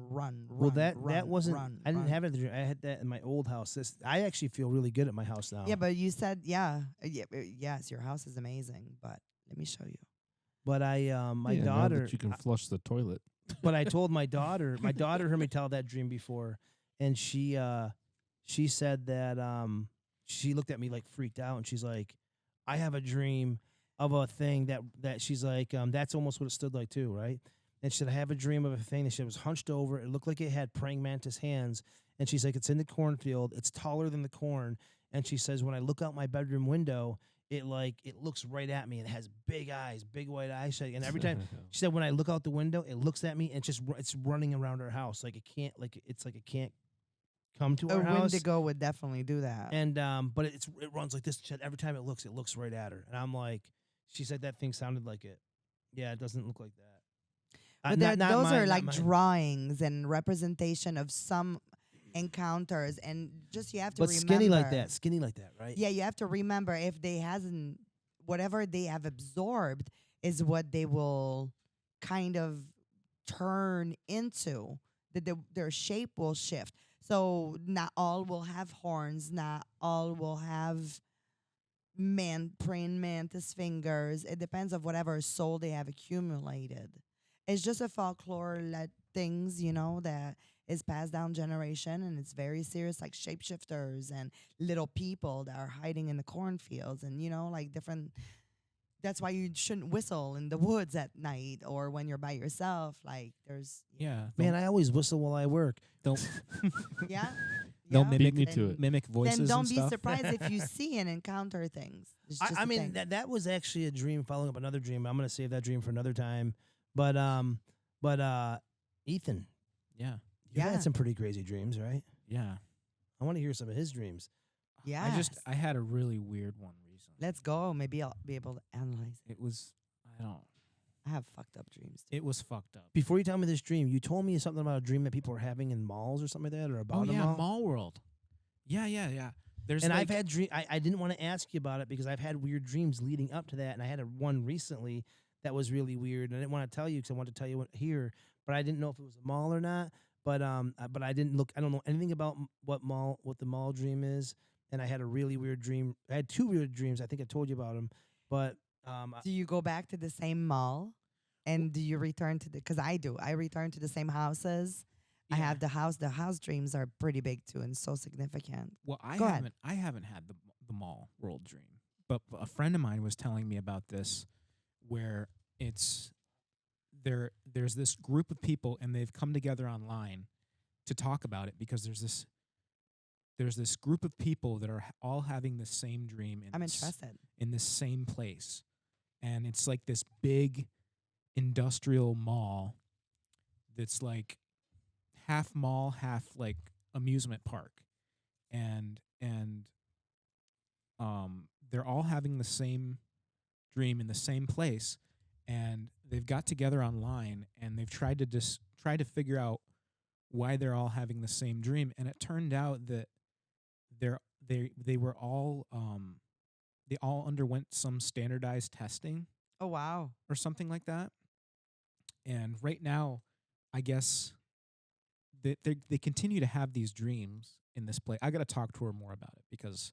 Well, that wasn't. run, I didn't run. have it. I had that in my old house. I actually feel really good at my house now. Yeah, but you said yes, your house is amazing, but let me show you. But my Yeah, now daughter. that you can flush the toilet. But I told my daughter. My daughter heard me tell that dream before, and she said that she looked at me like freaked out, and she's like, "I have a dream of a thing that she's like that's almost what it stood like too, right?" And she said, "I have a dream of a thing that she was hunched over. It looked like it had praying mantis hands." And she's like, "It's in the cornfield. It's taller than the corn." And she says, "When I look out my bedroom window, it looks right at me and it has big eyes, big white eyes." And every time she said, "When I look out the window, it looks at me and it's running around our house like it can't it can't come to A our house." Wendigo would definitely do that. And but it runs like this. She said every time it looks right at her. And I'm like, she said that thing sounded like it. Yeah, it doesn't look like that. But Not those mine, are not like mine. drawings and representation of some encounters, and just you have to But remember. skinny like that, right? Yeah, you have to remember if they hasn't whatever they have absorbed is what they will kind of turn into. Their shape will shift. So not all will have horns. Not all will have praying mantis fingers. It depends of whatever soul they have accumulated. It's just a folklore let things, that is passed down generation, and it's very serious, like shapeshifters and little people that are hiding in the cornfields, and like different. That's why you shouldn't whistle in the woods at night or when you're by yourself. Like there's Yeah, Man, I always whistle while I work. they'll yeah. they'll yeah. Beat me mimic to it. mimic voices. Then don't and be stuff. surprised if you see and encounter things. It's just I a mean thing. that was actually a dream following up another dream. I'm gonna save that dream for another time. But Ethan, Yeah, you've Yeah. had some pretty crazy dreams, right? yeah. I want to hear some of his dreams. Yeah. I had a really weird one recently. Let's go. Maybe I'll be able to analyze it. It was I have fucked up dreams too. it was fucked up. Before you tell me this dream, you told me something about a dream that people are having in malls or something like that, or about Oh a yeah, mall. Mall World. Yeah. There's And like, I've had I didn't want to ask you about it because I've had weird dreams leading up to that, and I had one recently that was really weird. And I didn't want to tell you because I wanted to tell you here, but I didn't know if it was a mall or not. But I didn't look. I don't know anything about what the mall dream is. And I had a really weird dream. I had two weird dreams. I think I told you about them. But Do you go back to the same mall? And do you return to because I do. I return to the same houses. I Yeah. have the house. The house dreams are pretty big too and so significant. well, I Go ahead. haven't had the Mall World dream, but a friend of mine was telling me about this, where there's this group of people and they've come together online to talk about it because there's this group of people that are all having the same dream I'm interested. in this same place, and it's like this big industrial mall that's like half mall, half like amusement park, and they're all having the same dream in the same place, and they've got together online and they've tried to figure out why they're all having the same dream, and it turned out that they were all they all underwent some standardized testing Oh wow. or something like that. And right now, I guess they continue to have these dreams in this place. I got to talk to her more about it because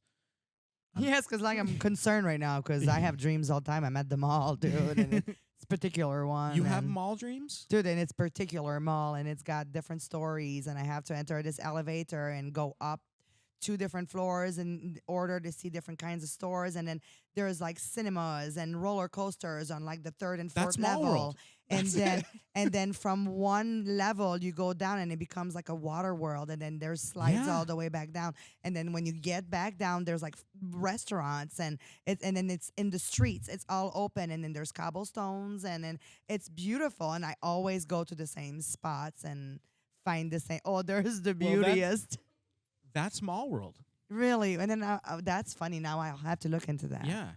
Yes, because like I'm concerned right now because I have dreams all the time. I'm at the mall, dude, and it's particular one. you have and- mall dreams. Dude, and it's particular mall, and it's got different stories, and I have to enter this elevator and go up 2 different floors in order to see different kinds of stores, and then there's like cinemas and roller coasters on like the 3rd and 4th That's Mall level. World. And then from one level you go down and it becomes like a water world, and then there's slides Yeah. all the way back down, and then when you get back down there's like restaurants, and then it's in the streets, it's all open, and then there's cobblestones, and then it's beautiful, and I always go to the same spots and find the same. Oh, there's the Well, that's- beautiest. That's Mall World. Really? And then that's funny. Now I'll have to look into that. Yeah.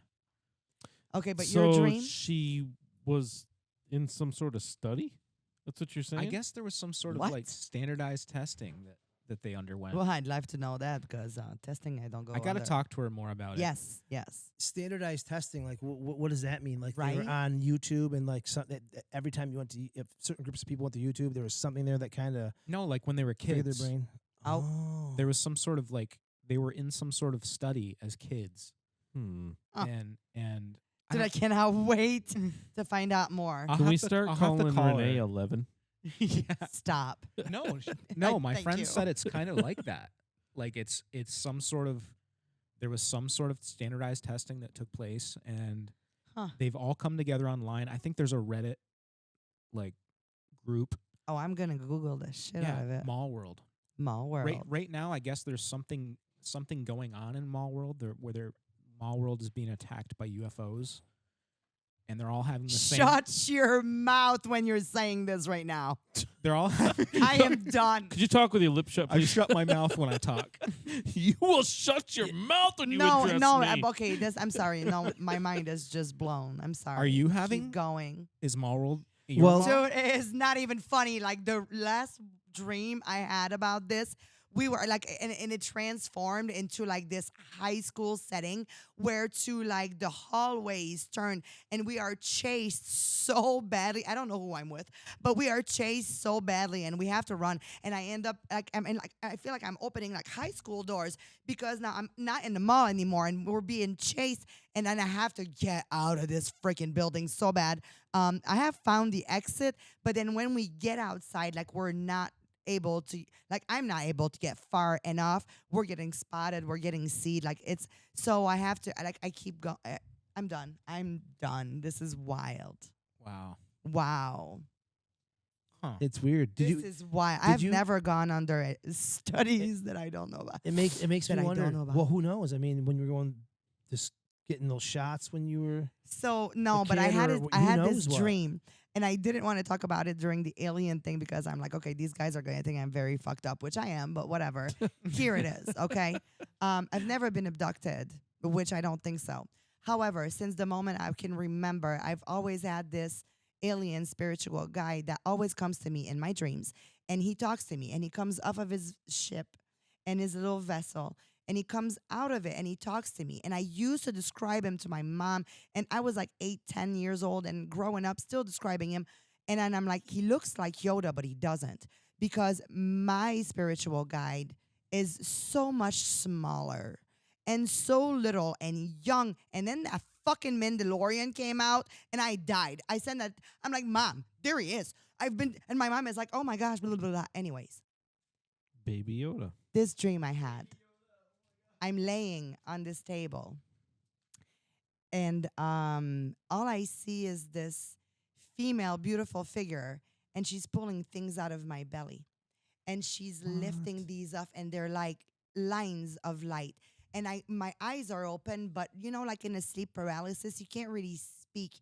Okay, but so your dream? she was in some sort of study? That's what you're saying? I guess there was some sort of What? like standardized testing that they underwent. Well, I'd love to know that because testing, I don't go. I got to under. talk to her more about it. Yes, yes. Standardized testing, like what does that mean? Like they Right. were on YouTube, and like every time you went to, if certain groups of people went to YouTube, there was something there that kind of No, like when they were triggered their kids, brain. Oh. Oh, there was some sort of like they were in some sort of study as kids, Hmm. Oh. and Dude, I cannot wait to find out more. I'll Can have we to- start I'll have to calling call Renee her. 11? yeah. Stop. No, no. My Thank friend you. said it's kind of like that. Like it's some sort of there was some sort of standardized testing that took place, and Huh. they've all come together online. I think there's a Reddit like group. Oh, I'm gonna Google the shit out of it. Mall World. Mall World. Right now, I guess there's something going on in Mall World where Mall World is being attacked by UFOs, and they're all having the same. Shut your mouth when you're saying this right now. They're all having. I am done. Could you talk with your lip shut, I please? shut my mouth when I talk. You will shut your mouth when you No, address no. me. Okay, I'm sorry. No, my mind is just blown. I'm sorry. Are you Keep having? going? Is Mall World? your Well- mall? Dude, it is not even funny. Like the last dream I had about this, we were like, and it transformed into like this high school setting where to like the hallways turn, and we are chased so badly. I don't know who I'm with, but we are chased so badly, and we have to run. And I end up like, I feel like I'm opening like high school doors because now I'm not in the mall anymore, and we're being chased. And then I have to get out of this freaking building so bad. I have found the exit, but then when we get outside, like we're not able to, like I'm not able to get far enough. We're getting spotted. We're getting seen. Like it's, so I have to, like I keep going. I'm done. I'm done. This is wild. Wow. Wow. Huh. it's weird. Did This you? is why did I've you- never gone under studies that I don't know about. It makes that me I don't wonder. know about. Well, who knows? I mean, when you were going, just getting those shots when you were. So no, a but I kid had or it, who I had this knows what? dream, and I didn't want to talk about it during the alien thing because I'm like, okay, these guys are going to think I'm very fucked up, which I am, but whatever. Here it is, okay? I've never been abducted, which I don't think so. However, since the moment I can remember, I've always had this alien spiritual guide that always comes to me in my dreams, and he talks to me, and he comes off of his ship and his little vessel, and he comes out of it and he talks to me. And I used to describe him to my mom. And I was like 8, 10 years old and growing up, still describing him. And then I'm like, he looks like Yoda, but he doesn't. Because my spiritual guide is so much smaller and so little and young. And then that fucking Mandalorian came out and I died. I said that, I'm like, Mom, there he is. And my mom is like, oh my gosh, blah, blah, blah, blah. Anyways, Baby Yoda. this dream I had. I'm laying on this table, and all I see is this female, beautiful figure, and she's pulling things out of my belly, and she's lifting these up, and they're like lines of light, and my eyes are open, but you know, like in a sleep paralysis, you can't really speak.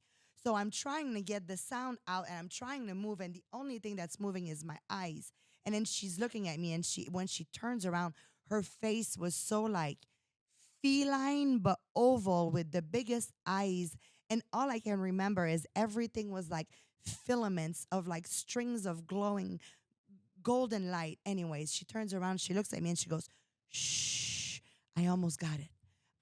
So I'm trying to get the sound out, and I'm trying to move, and the only thing that's moving is my eyes. And then she's looking at me, and when she turns around, her face was so like feline but oval with the biggest eyes. And all I can remember is everything was like filaments of like strings of glowing golden light. Anyways, she turns around, she looks at me and she goes, shh, I almost got it.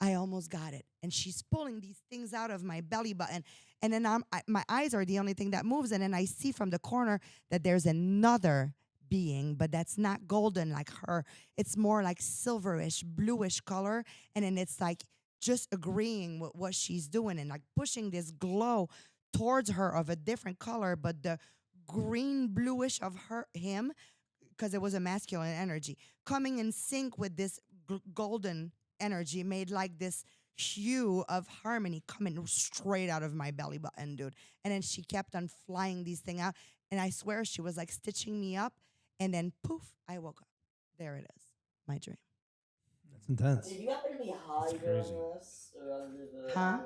I almost got it. And she's pulling these things out of my belly button. And then my eyes are the only thing that moves. And then I see from the corner that there's another being, but that's not golden like her. It's more like silverish, bluish color. And then it's like just agreeing with what she's doing and like pushing this glow towards her of a different color, but the green bluish of him, because it was a masculine energy, coming in sync with this golden energy made like this hue of harmony coming straight out of my belly button, dude. And then she kept on flying these thing out. And I swear she was like stitching me up. And then poof, I woke up. There it is. My dream. That's intense. Did you happen to be high That's during crazy. this, or under the? Huh?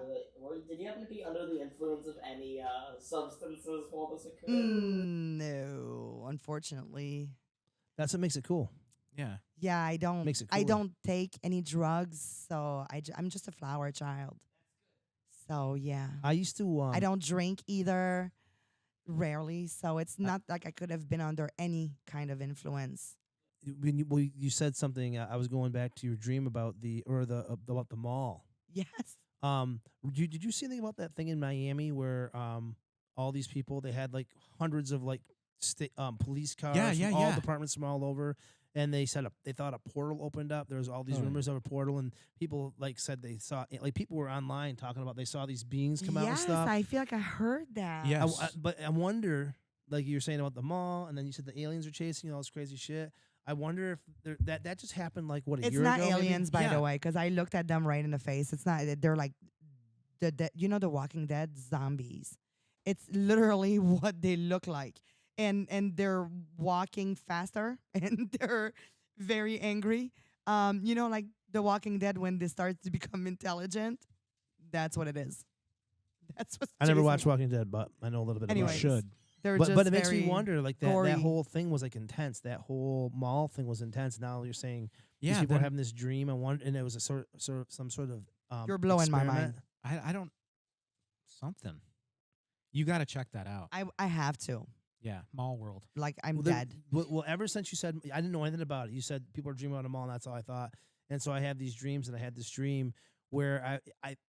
Did you happen to be under the influence of any substances while this occurred? No, unfortunately. That's what makes it cool. Yeah. Yeah, I don't. Makes it I cooler. don't take any drugs, so I'm just a flower child. So yeah, I used to. I don't drink either. Rarely, so it's not like I could have been under any kind of influence. When you said something, I was going back to your dream about about the mall. Yes. Did you see anything about that thing in Miami where all these people, they had like hundreds of like police cars from all yeah. departments from all over, and they thought a portal opened up. There was all these rumors of a portal, and people like said they saw like people were online talking about they saw these beings come out and Yes, stuff. I feel like I heard that. Yeah. But I wonder, like you were saying about the mall, and then you said the aliens are chasing you, all this crazy shit. I wonder if that just happened like what a It's year not ago. maybe? aliens, by Yeah. the way, because I looked at them right in the face. It's not. They're like the The Walking Dead zombies. It's literally what they look like, and they're walking faster, and they're very angry. Like The Walking Dead when they start to become intelligent. That's what it is. That's what's. I never chasing watched them. Walking Dead, but I know a little bit Anyways. about it. Should. They're But just it makes me very wonder, like gory. that whole thing was like intense. That whole mall thing was intense. Now you're saying these Yeah. people are then having this dream, and it was a sort of some sort of You're blowing my experiment. mind. I don't. Something. You got to check that out. I have to. Yeah. Mall World. Like I'm Well, dead. Well, ever since you said, I didn't know anything about it. You said people are dreaming about a mall, and that's all I thought. And so I had these dreams, and I had this dream where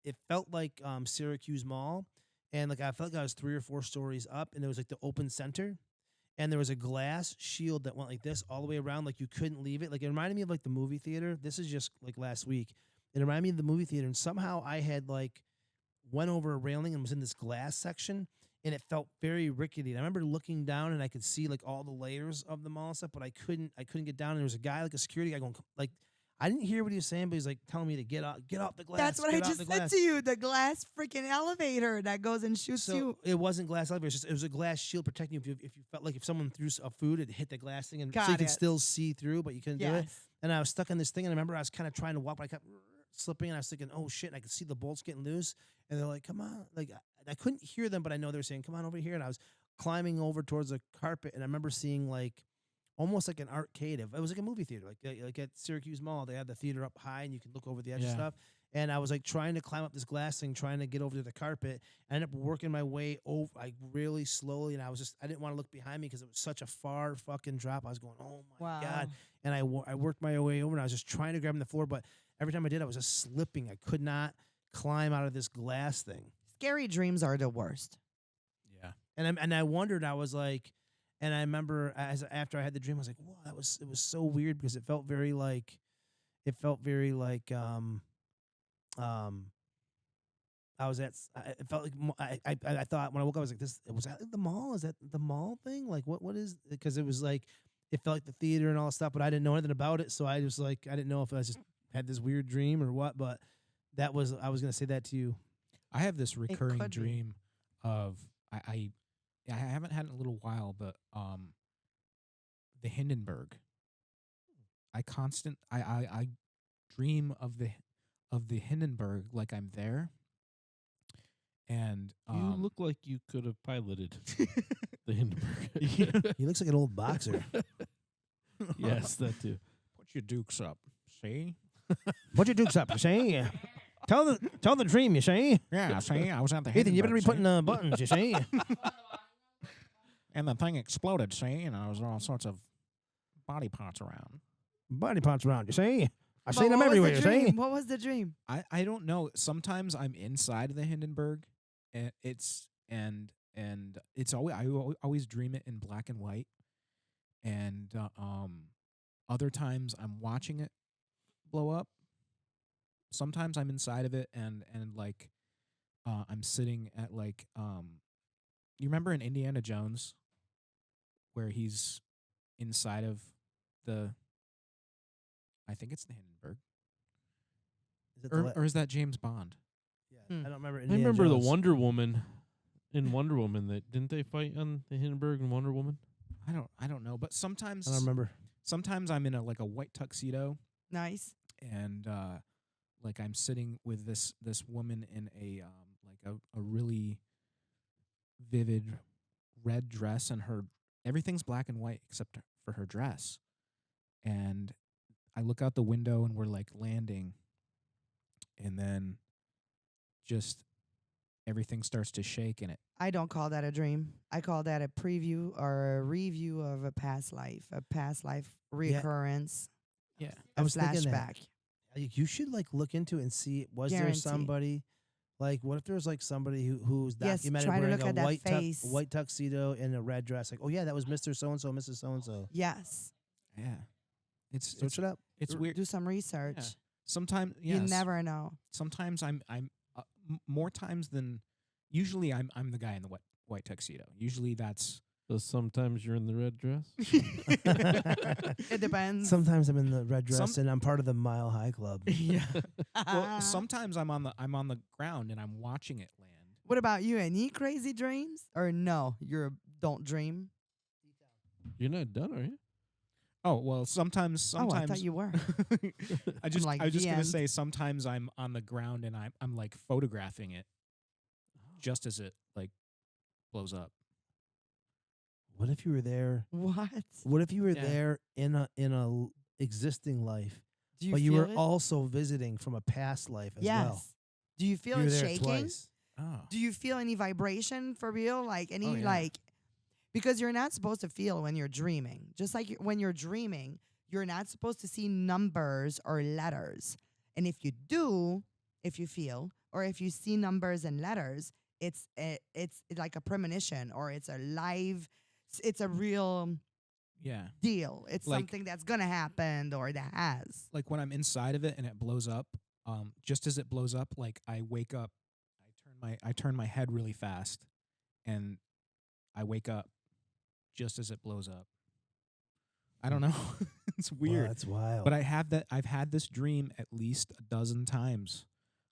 it felt like Syracuse Mall, and like I felt like I was 3 or 4 stories up, and there was like the open center, and there was a glass shield that went like this all the way around, like you couldn't leave it. Like it reminded me of like the movie theater. This is just like last week. It reminded me of the movie theater, and somehow I had like went over a railing and was in this glass section, and it felt very rickety. And I remember looking down, and I could see like all the layers of the mall and stuff, but I couldn't get down. And there was a guy, like a security guy, going like, I didn't hear what he was saying, but he's like telling me to get off the glass. That's what I get off just the said glass. to you. The glass freaking elevator that goes and shoots So you. it wasn't glass elevator. It was a glass shield protecting you if you felt like if someone threw a food, it hit the glass thing, and so you Got could it. still see through, but you couldn't do it. Yes. And I was stuck in this thing, and I remember I was kind of trying to walk, but I kept slipping, and I was thinking, oh shit, and I could see the bolts getting loose, and they're like, come on. Like I couldn't hear them, but I know they were saying, come on over here, and I was climbing over towards the carpet, and I remember seeing like almost like an arcade. It was like a movie theater, like at Syracuse Mall. They had the theater up high, and you could look over the edge and Yeah. stuff. And I was like trying to climb up this glass thing, trying to get over to the carpet. I ended up working my way over, like really slowly, and I didn't want to look behind me because it was such a far fucking drop. I was going, oh my god! And I worked my way over, and I was just trying to grab the floor, but every time I did, I was just slipping. I could not climb out of this glass thing. Scary dreams are the worst. Yeah. And I wondered. I was like, and I remember after I had the dream, I was like, whoa, it was so weird because it felt very like I was at. It felt like I thought when I woke up, I was like, "This was that the mall? Is that the mall thing? Like what is?" Because it was like it felt like the theater and all that stuff, but I didn't know anything about it, so I was like, I didn't know if I just had this weird dream or what. But I was gonna say that to you. I have this recurring could be. dream of I haven't had it in a little while, but the Hindenburg. I dream of the Hindenburg like I'm there. And You look like you could have piloted the Hindenburg. He looks like an old boxer. Yes, that too. put your dukes up. See? What your dukes up? You see? Tell the dream. You see? Yeah, see, I was at the Ethan, you better be Hindenburg, putting the buttons. You see? and the thing exploded, see, and there was all sorts of body parts around. Body parts around. You see? I've But seen them what was the everywhere. You see? dream? What was the dream? I don't know. Sometimes I'm inside the Hindenburg, and it's always always dream it in black and white, and other times I'm watching it blow up. Sometimes I'm inside of it, and like I'm sitting at like you remember in Indiana Jones where he's inside of the I think it's the Hindenburg. Is it the Or is that James Bond? yeah, Hmm. I don't remember. I Indiana remember the Jones. Wonder Woman in Wonder Woman. That didn't they fight on the Hindenburg and Wonder Woman? I don't know, but sometimes I don't remember. sometimes I'm in a white tuxedo Nice. and like I'm sitting with this woman in a a really vivid red dress, and her everything's black and white except for her dress. And I look out the window and we're like landing, and then just everything starts to shake and it I don't call that a dream. I call that a preview or a review of a past life recurrence, yeah. I a was thinking that. flashback. You should like look into it and see was there Guarantee. somebody like what if there's like somebody who's Yes, documented try to wearing look a at that face. white tuxedo and a red dress like oh yeah that was Mr. So and so Mrs. So and so. Yes. Yeah. It's Search it up. it's weird. Do some research. Yeah. Sometimes You never know. Sometimes I'm more times than usually I'm the guy in the white tuxedo. Usually that's So sometimes you're in the red dress. It depends. Sometimes I'm in the red dress Some- and I'm part of the Mile High Club. yeah. Well, sometimes I'm on the ground and I'm watching it land. What about you? Any crazy dreams? Or no, don't dream? You're not done, are you? Oh well, sometimes Oh, I thought you were. I was like, just the gonna end. say sometimes I'm on the ground and I'm like photographing it just as it like blows up. What if you were there? What? What if you were Yeah. there in a existing life, Do you but you feel were it? also visiting from a past life as Yes. well? Do you feel You were it there shaking? twice. Oh. Do you feel any vibration for real? Like any Oh, yeah. like because you're not supposed to feel when you're dreaming. Just like when you're dreaming, you're not supposed to see numbers or letters. And if you do, if you feel or if you see numbers and letters, it's like a premonition or it's a real Yeah. deal. It's Like- something that's gonna happen or that has. Like when I'm inside of it and it blows up, just as it blows up, like I wake up, I turn my head really fast, and I wake up just as it blows up. I don't know. It's Wow, weird. that's wild. But I've had this dream at least a dozen times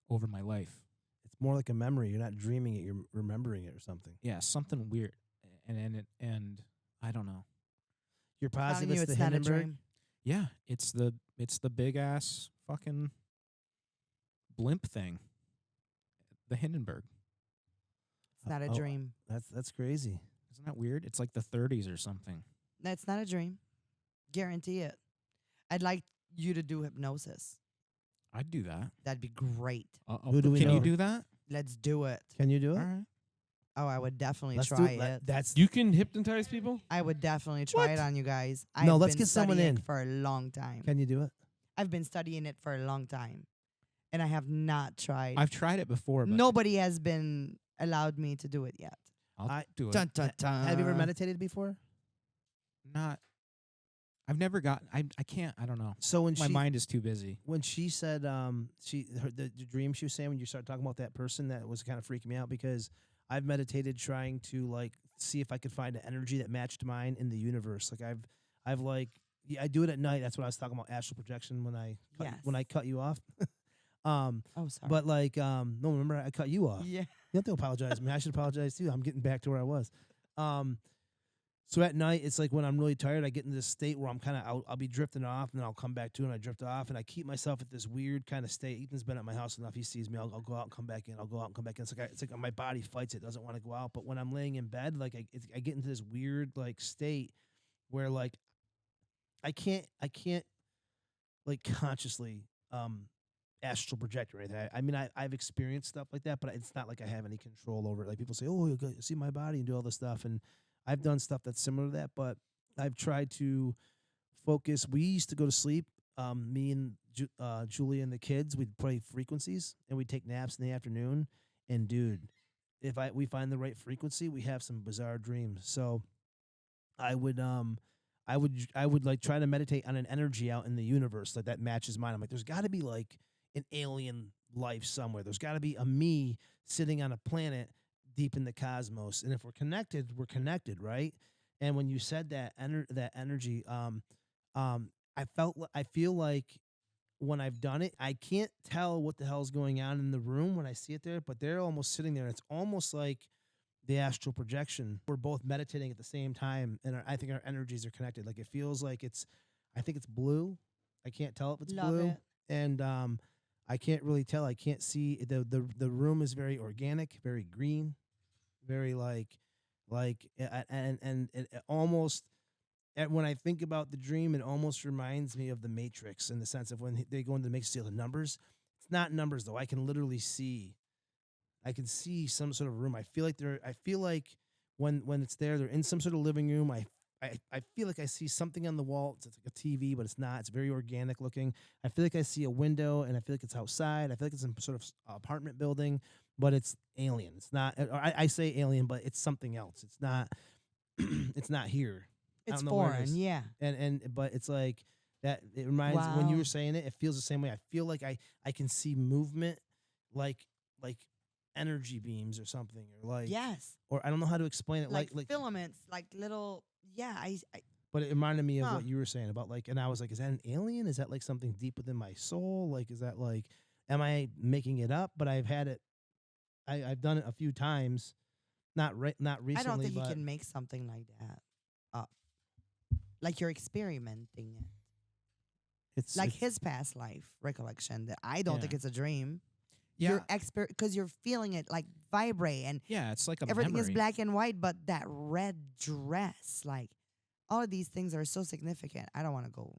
over my life. it's more like a memory. You're not dreaming it. You're remembering it or something. Yeah, something weird. And I don't know. You're Telling positive you it's the it's not a Hindenburg? dream. Yeah, it's the big ass fucking blimp thing. The Hindenburg. It's not a Oh, dream. That's crazy. Isn't that weird? It's like the 30s or something. That's not a dream. Guarantee it. I'd like you to do hypnosis. I'd do that. That'd be great. Who do we Can know? you do that? Let's do it. Can you do All it? right. Oh, I would definitely Let's try do it. That's You can hypnotize people. I would definitely try What? it on you guys. No, I've let's been get someone studying in. for a long time. Can you do it? I've been studying it for a long time, and I have not tried. I've tried it before, but Nobody has been allowed me to do it yet. I'll do it. Dun, dun, dun. Have you ever meditated before? Not. I've never gotten. I can't. I don't know. So when My she mind is too busy. when she said the dream she was saying when you started talking about that person that was kind of freaking me out because I've meditated trying to like see if I could find an energy that matched mine in the universe. Like I've like I do it at night. That's what I was talking about astral projection when I cut you off. Oh, sorry. But like no, remember I cut you off. yeah, You have to apologize to me. I should apologize too. I'm getting back to where I was. So at night, it's like when I'm really tired, I get into this state where I'm kind of I'll be drifting off, and then I'll come back to it, and I drift off, and I keep myself at this weird kind of state. Ethan's been at my house enough; he sees me. I'll go out and come back in. I'll go out and come back in. It's like my body fights it; doesn't want to go out. But when I'm laying in bed, like I get into this weird like state where like I can't like consciously astral project or anything. I mean, I've experienced stuff like that, but it's not like I have any control over it. Like people say, "Oh, you see my body and do all this stuff," and I've done stuff that's similar to that, but I've tried to focus. We used to go to sleep, me and Julia and the kids. We'd play frequencies and we'd take naps in the afternoon. And dude, if we find the right frequency, we have some bizarre dreams. So I would like try to meditate on an energy out in the universe like that matches mine. I'm like, there's got to be like an alien life somewhere. There's got to be a me sitting on a planet deep in the cosmos, and if we're connected, right? And when you said that that energy, I feel like when I've done it, I can't tell what the hell's going on in the room when I see it there, but they're almost sitting there. It's almost like the astral projection. We're both meditating at the same time, and I think our energies are connected. Like it feels like I think it's blue. I can't tell if it's Love blue, it. and I can't really tell. I can't see the room is very organic, very green, very and it almost. And when I think about the dream, it almost reminds me of the Matrix in the sense of when they go into the Matrix, see the numbers. It's not numbers though. I can literally see. I can see some sort of room. I feel like when it's there, they're in some sort of living room. I feel like I see something on the wall. It's like a TV, but it's not. It's very organic looking. I feel like I see a window, and I feel like it's outside. I feel like it's some sort of apartment building, but it's alien. It's not. I say alien, but it's something else. It's not. It's not here. I It's don't know where it foreign, is. yeah. But it's like that. It reminds when you Wow. were saying it. It feels the same way. I feel like I can see movement, like energy beams or something, or like Yes. or I don't know how to explain it. Like, Like filaments, like little, yeah. I but it reminded me of Huh. what you were saying about like, and I was like, is that an alien? Is that like something deep within my soul? Like, is that like, am I making it up? But I've had it. I've done it a few times. Not recently. I don't think you but can make something like that up. Like you're experimenting it. It's Like it's- his past life recollection. That I don't think Yeah. it's a dream. Yeah. You're expert because you're feeling it like vibrate and Yeah, it's like a everything memory. is black and white, but that red dress, like all of these things are so significant. I don't want to go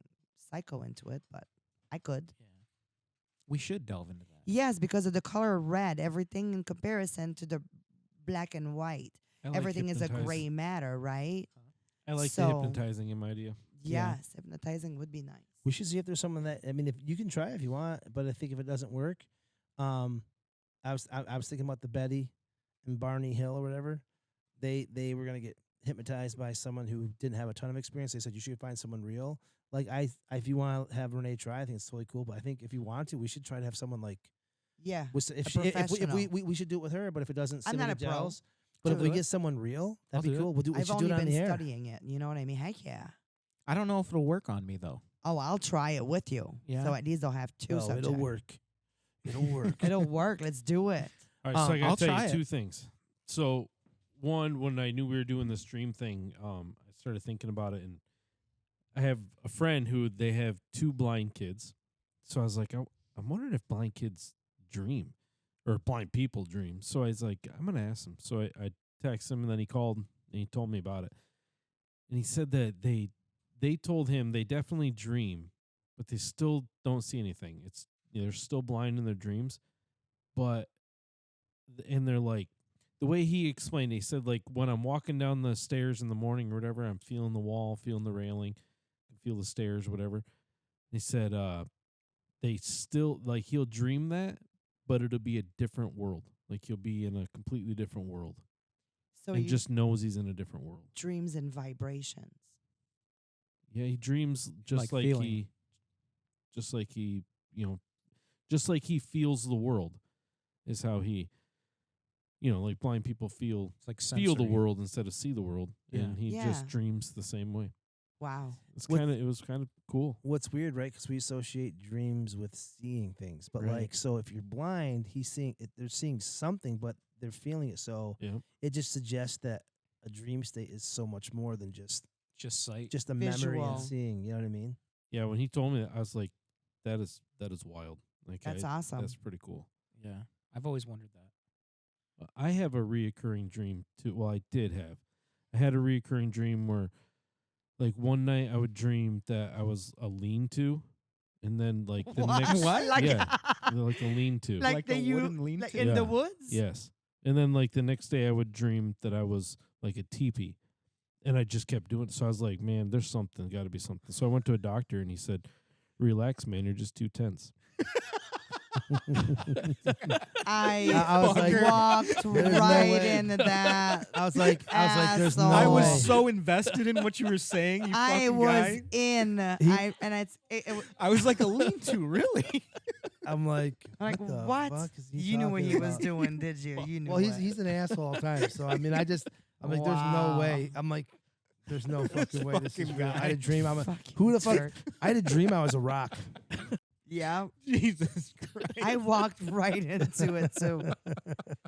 psycho into it, but I could. Yeah. We should delve into that. Yes, because of the color red, everything in comparison to the black and white. I like Everything is a hypnotize. gray matter, right? I like the So- hypnotizing him idea. Yeah. Yes, hypnotizing would be nice. We should see if there's someone that, I mean, if you can try if you want, but I think if it doesn't work, I was thinking about the Betty and Barney Hill or whatever. They were gonna get hypnotized by someone who didn't have a ton of experience. They said you should find someone real. Like if you want to have Renee try, I think it's totally cool. But I think if you want to, we should try to have someone like Yeah. if professional. we should do it with her. But if it doesn't, I'm sit not with a pro. gels. But if to we it. get someone real, I'll that'd be do it. cool. We I've should do only it on been the air. studying it. You know what I mean? Heck yeah. I don't know if it'll work on me though. Oh, I'll try it with you. Yeah. So at least I'll have two Oh, subjects. it'll work. It'll work. It'll work. Let's do it. All right, so I I'll gotta tell try you it. two things. So, one, when I knew we were doing this dream thing, I started thinking about it, and I have a friend who they have two blind kids. So I was like, I'm wondering if blind kids dream, or blind people dream. So I was like, I'm gonna ask him. So I texted him, and then he called and he told me about it. And he said that they told him they definitely dream, but they still don't see anything. It's they're still blind in their dreams, but and they're like, the way he explained it, he said, like, when I'm walking down the stairs in the morning or whatever, I'm feeling the wall, feeling the railing, feel the stairs, whatever. He said they still, like, he'll dream that, but it'll be a different world. Like, he'll be in a completely different world. So And you just knows he's in a different world. dreams and vibrations. Yeah, he dreams just Like feeling. just like he, just like he feels the world is how he, like blind people feel It's like feel the sensory. world instead of see the world. Yeah. And he Yeah. just dreams the same way. Wow. It was kind of cool. What's weird, right? Because we associate dreams with seeing things, but Right. like, so if you're blind, he's seeing it. They're seeing something, but they're feeling it. So Yeah. it just suggests that a dream state is so much more than just Just sight. a memory Visual. and seeing. You know what I mean? Yeah, when he told me that, I was like, that is wild. Like That's awesome. That's pretty cool. Yeah. I've always wondered that. I have a reoccurring dream too. Well, I did have. I had a reoccurring dream where, like, one night I would dream that I was a lean-to, and then like the next Like, yeah, like a lean-to. like Like the a you wooden lean-to? like in Yeah. the woods? Yes, and then like the next day I would dream that I was like a teepee, and I just kept doing it. So I was like, man, there's something, got to be something. So I went to a doctor, and he said, "Relax, man, you're just too tense." I was like, walked "There's no right way." into that. I was like, there's no Asshole. I was way. so invested in what you were saying. You I fucking was guy. in. It I was like a lean-to, really. I'm like, I'm like, what? The what? fuck is he You knew what talking he was about? doing, did you? You knew. Well, it. he's an asshole all the time. So I mean, I'm like, there's no Wow. way. I'm like, there's no fucking way this is fucking real. I guy. had a dream. Fucking Who the fuck? jerk. I had a dream I was a rock. Yeah. Jesus Christ. I walked right into it too.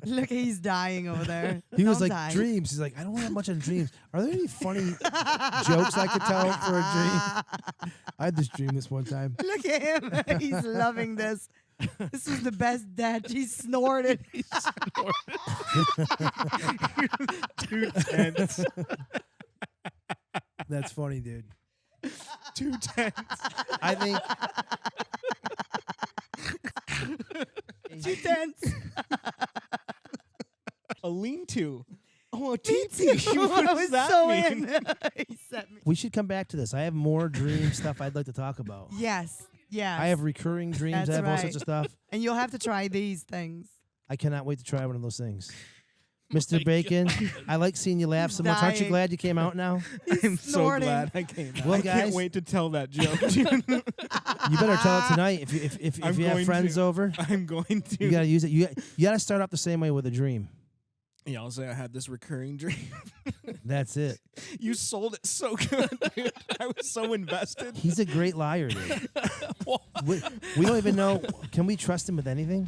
Look, he's dying over there. He was Don't like, die. dreams. He's like, I don't have much on dreams. Are there any funny jokes I could tell for a dream? I had this dream this one time. Look at him. He's loving this. This is the best dad. He snorted. Too tense. That's funny, dude. Too tense. I think Too tense. A lean-to. Oh, a Me teepee. too. What I does was that so mean? in. He sent me. we should come back to this. I have more dream stuff I'd like to talk about. Yes. Yes. I have recurring dreams. That's I have all right. sorts of stuff. And you'll have to try these things. I cannot wait to try one of those things. My Mr. Bacon, I like seeing you laugh so much. Aren't you Dying. glad you came out now? I'm so snorting. glad I came out. Well, I guys- can't wait to tell that joke. You better tell it tonight. If I'm you have going friends to. over, I'm going to. you gotta use it. You gotta start off the same way with a dream. Yeah, I'll say I had this recurring dream. That's it. You sold it so good, dude. I was so invested. He's a great liar, dude. We don't even know. Can we trust him with anything?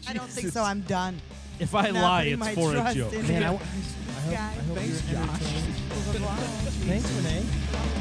I don't think so. I'm done. If I Not lie, putting it's my for a trust joke. in Man, him. I hope Guy. you're Thanks, entertained. Josh. Thanks, Renee.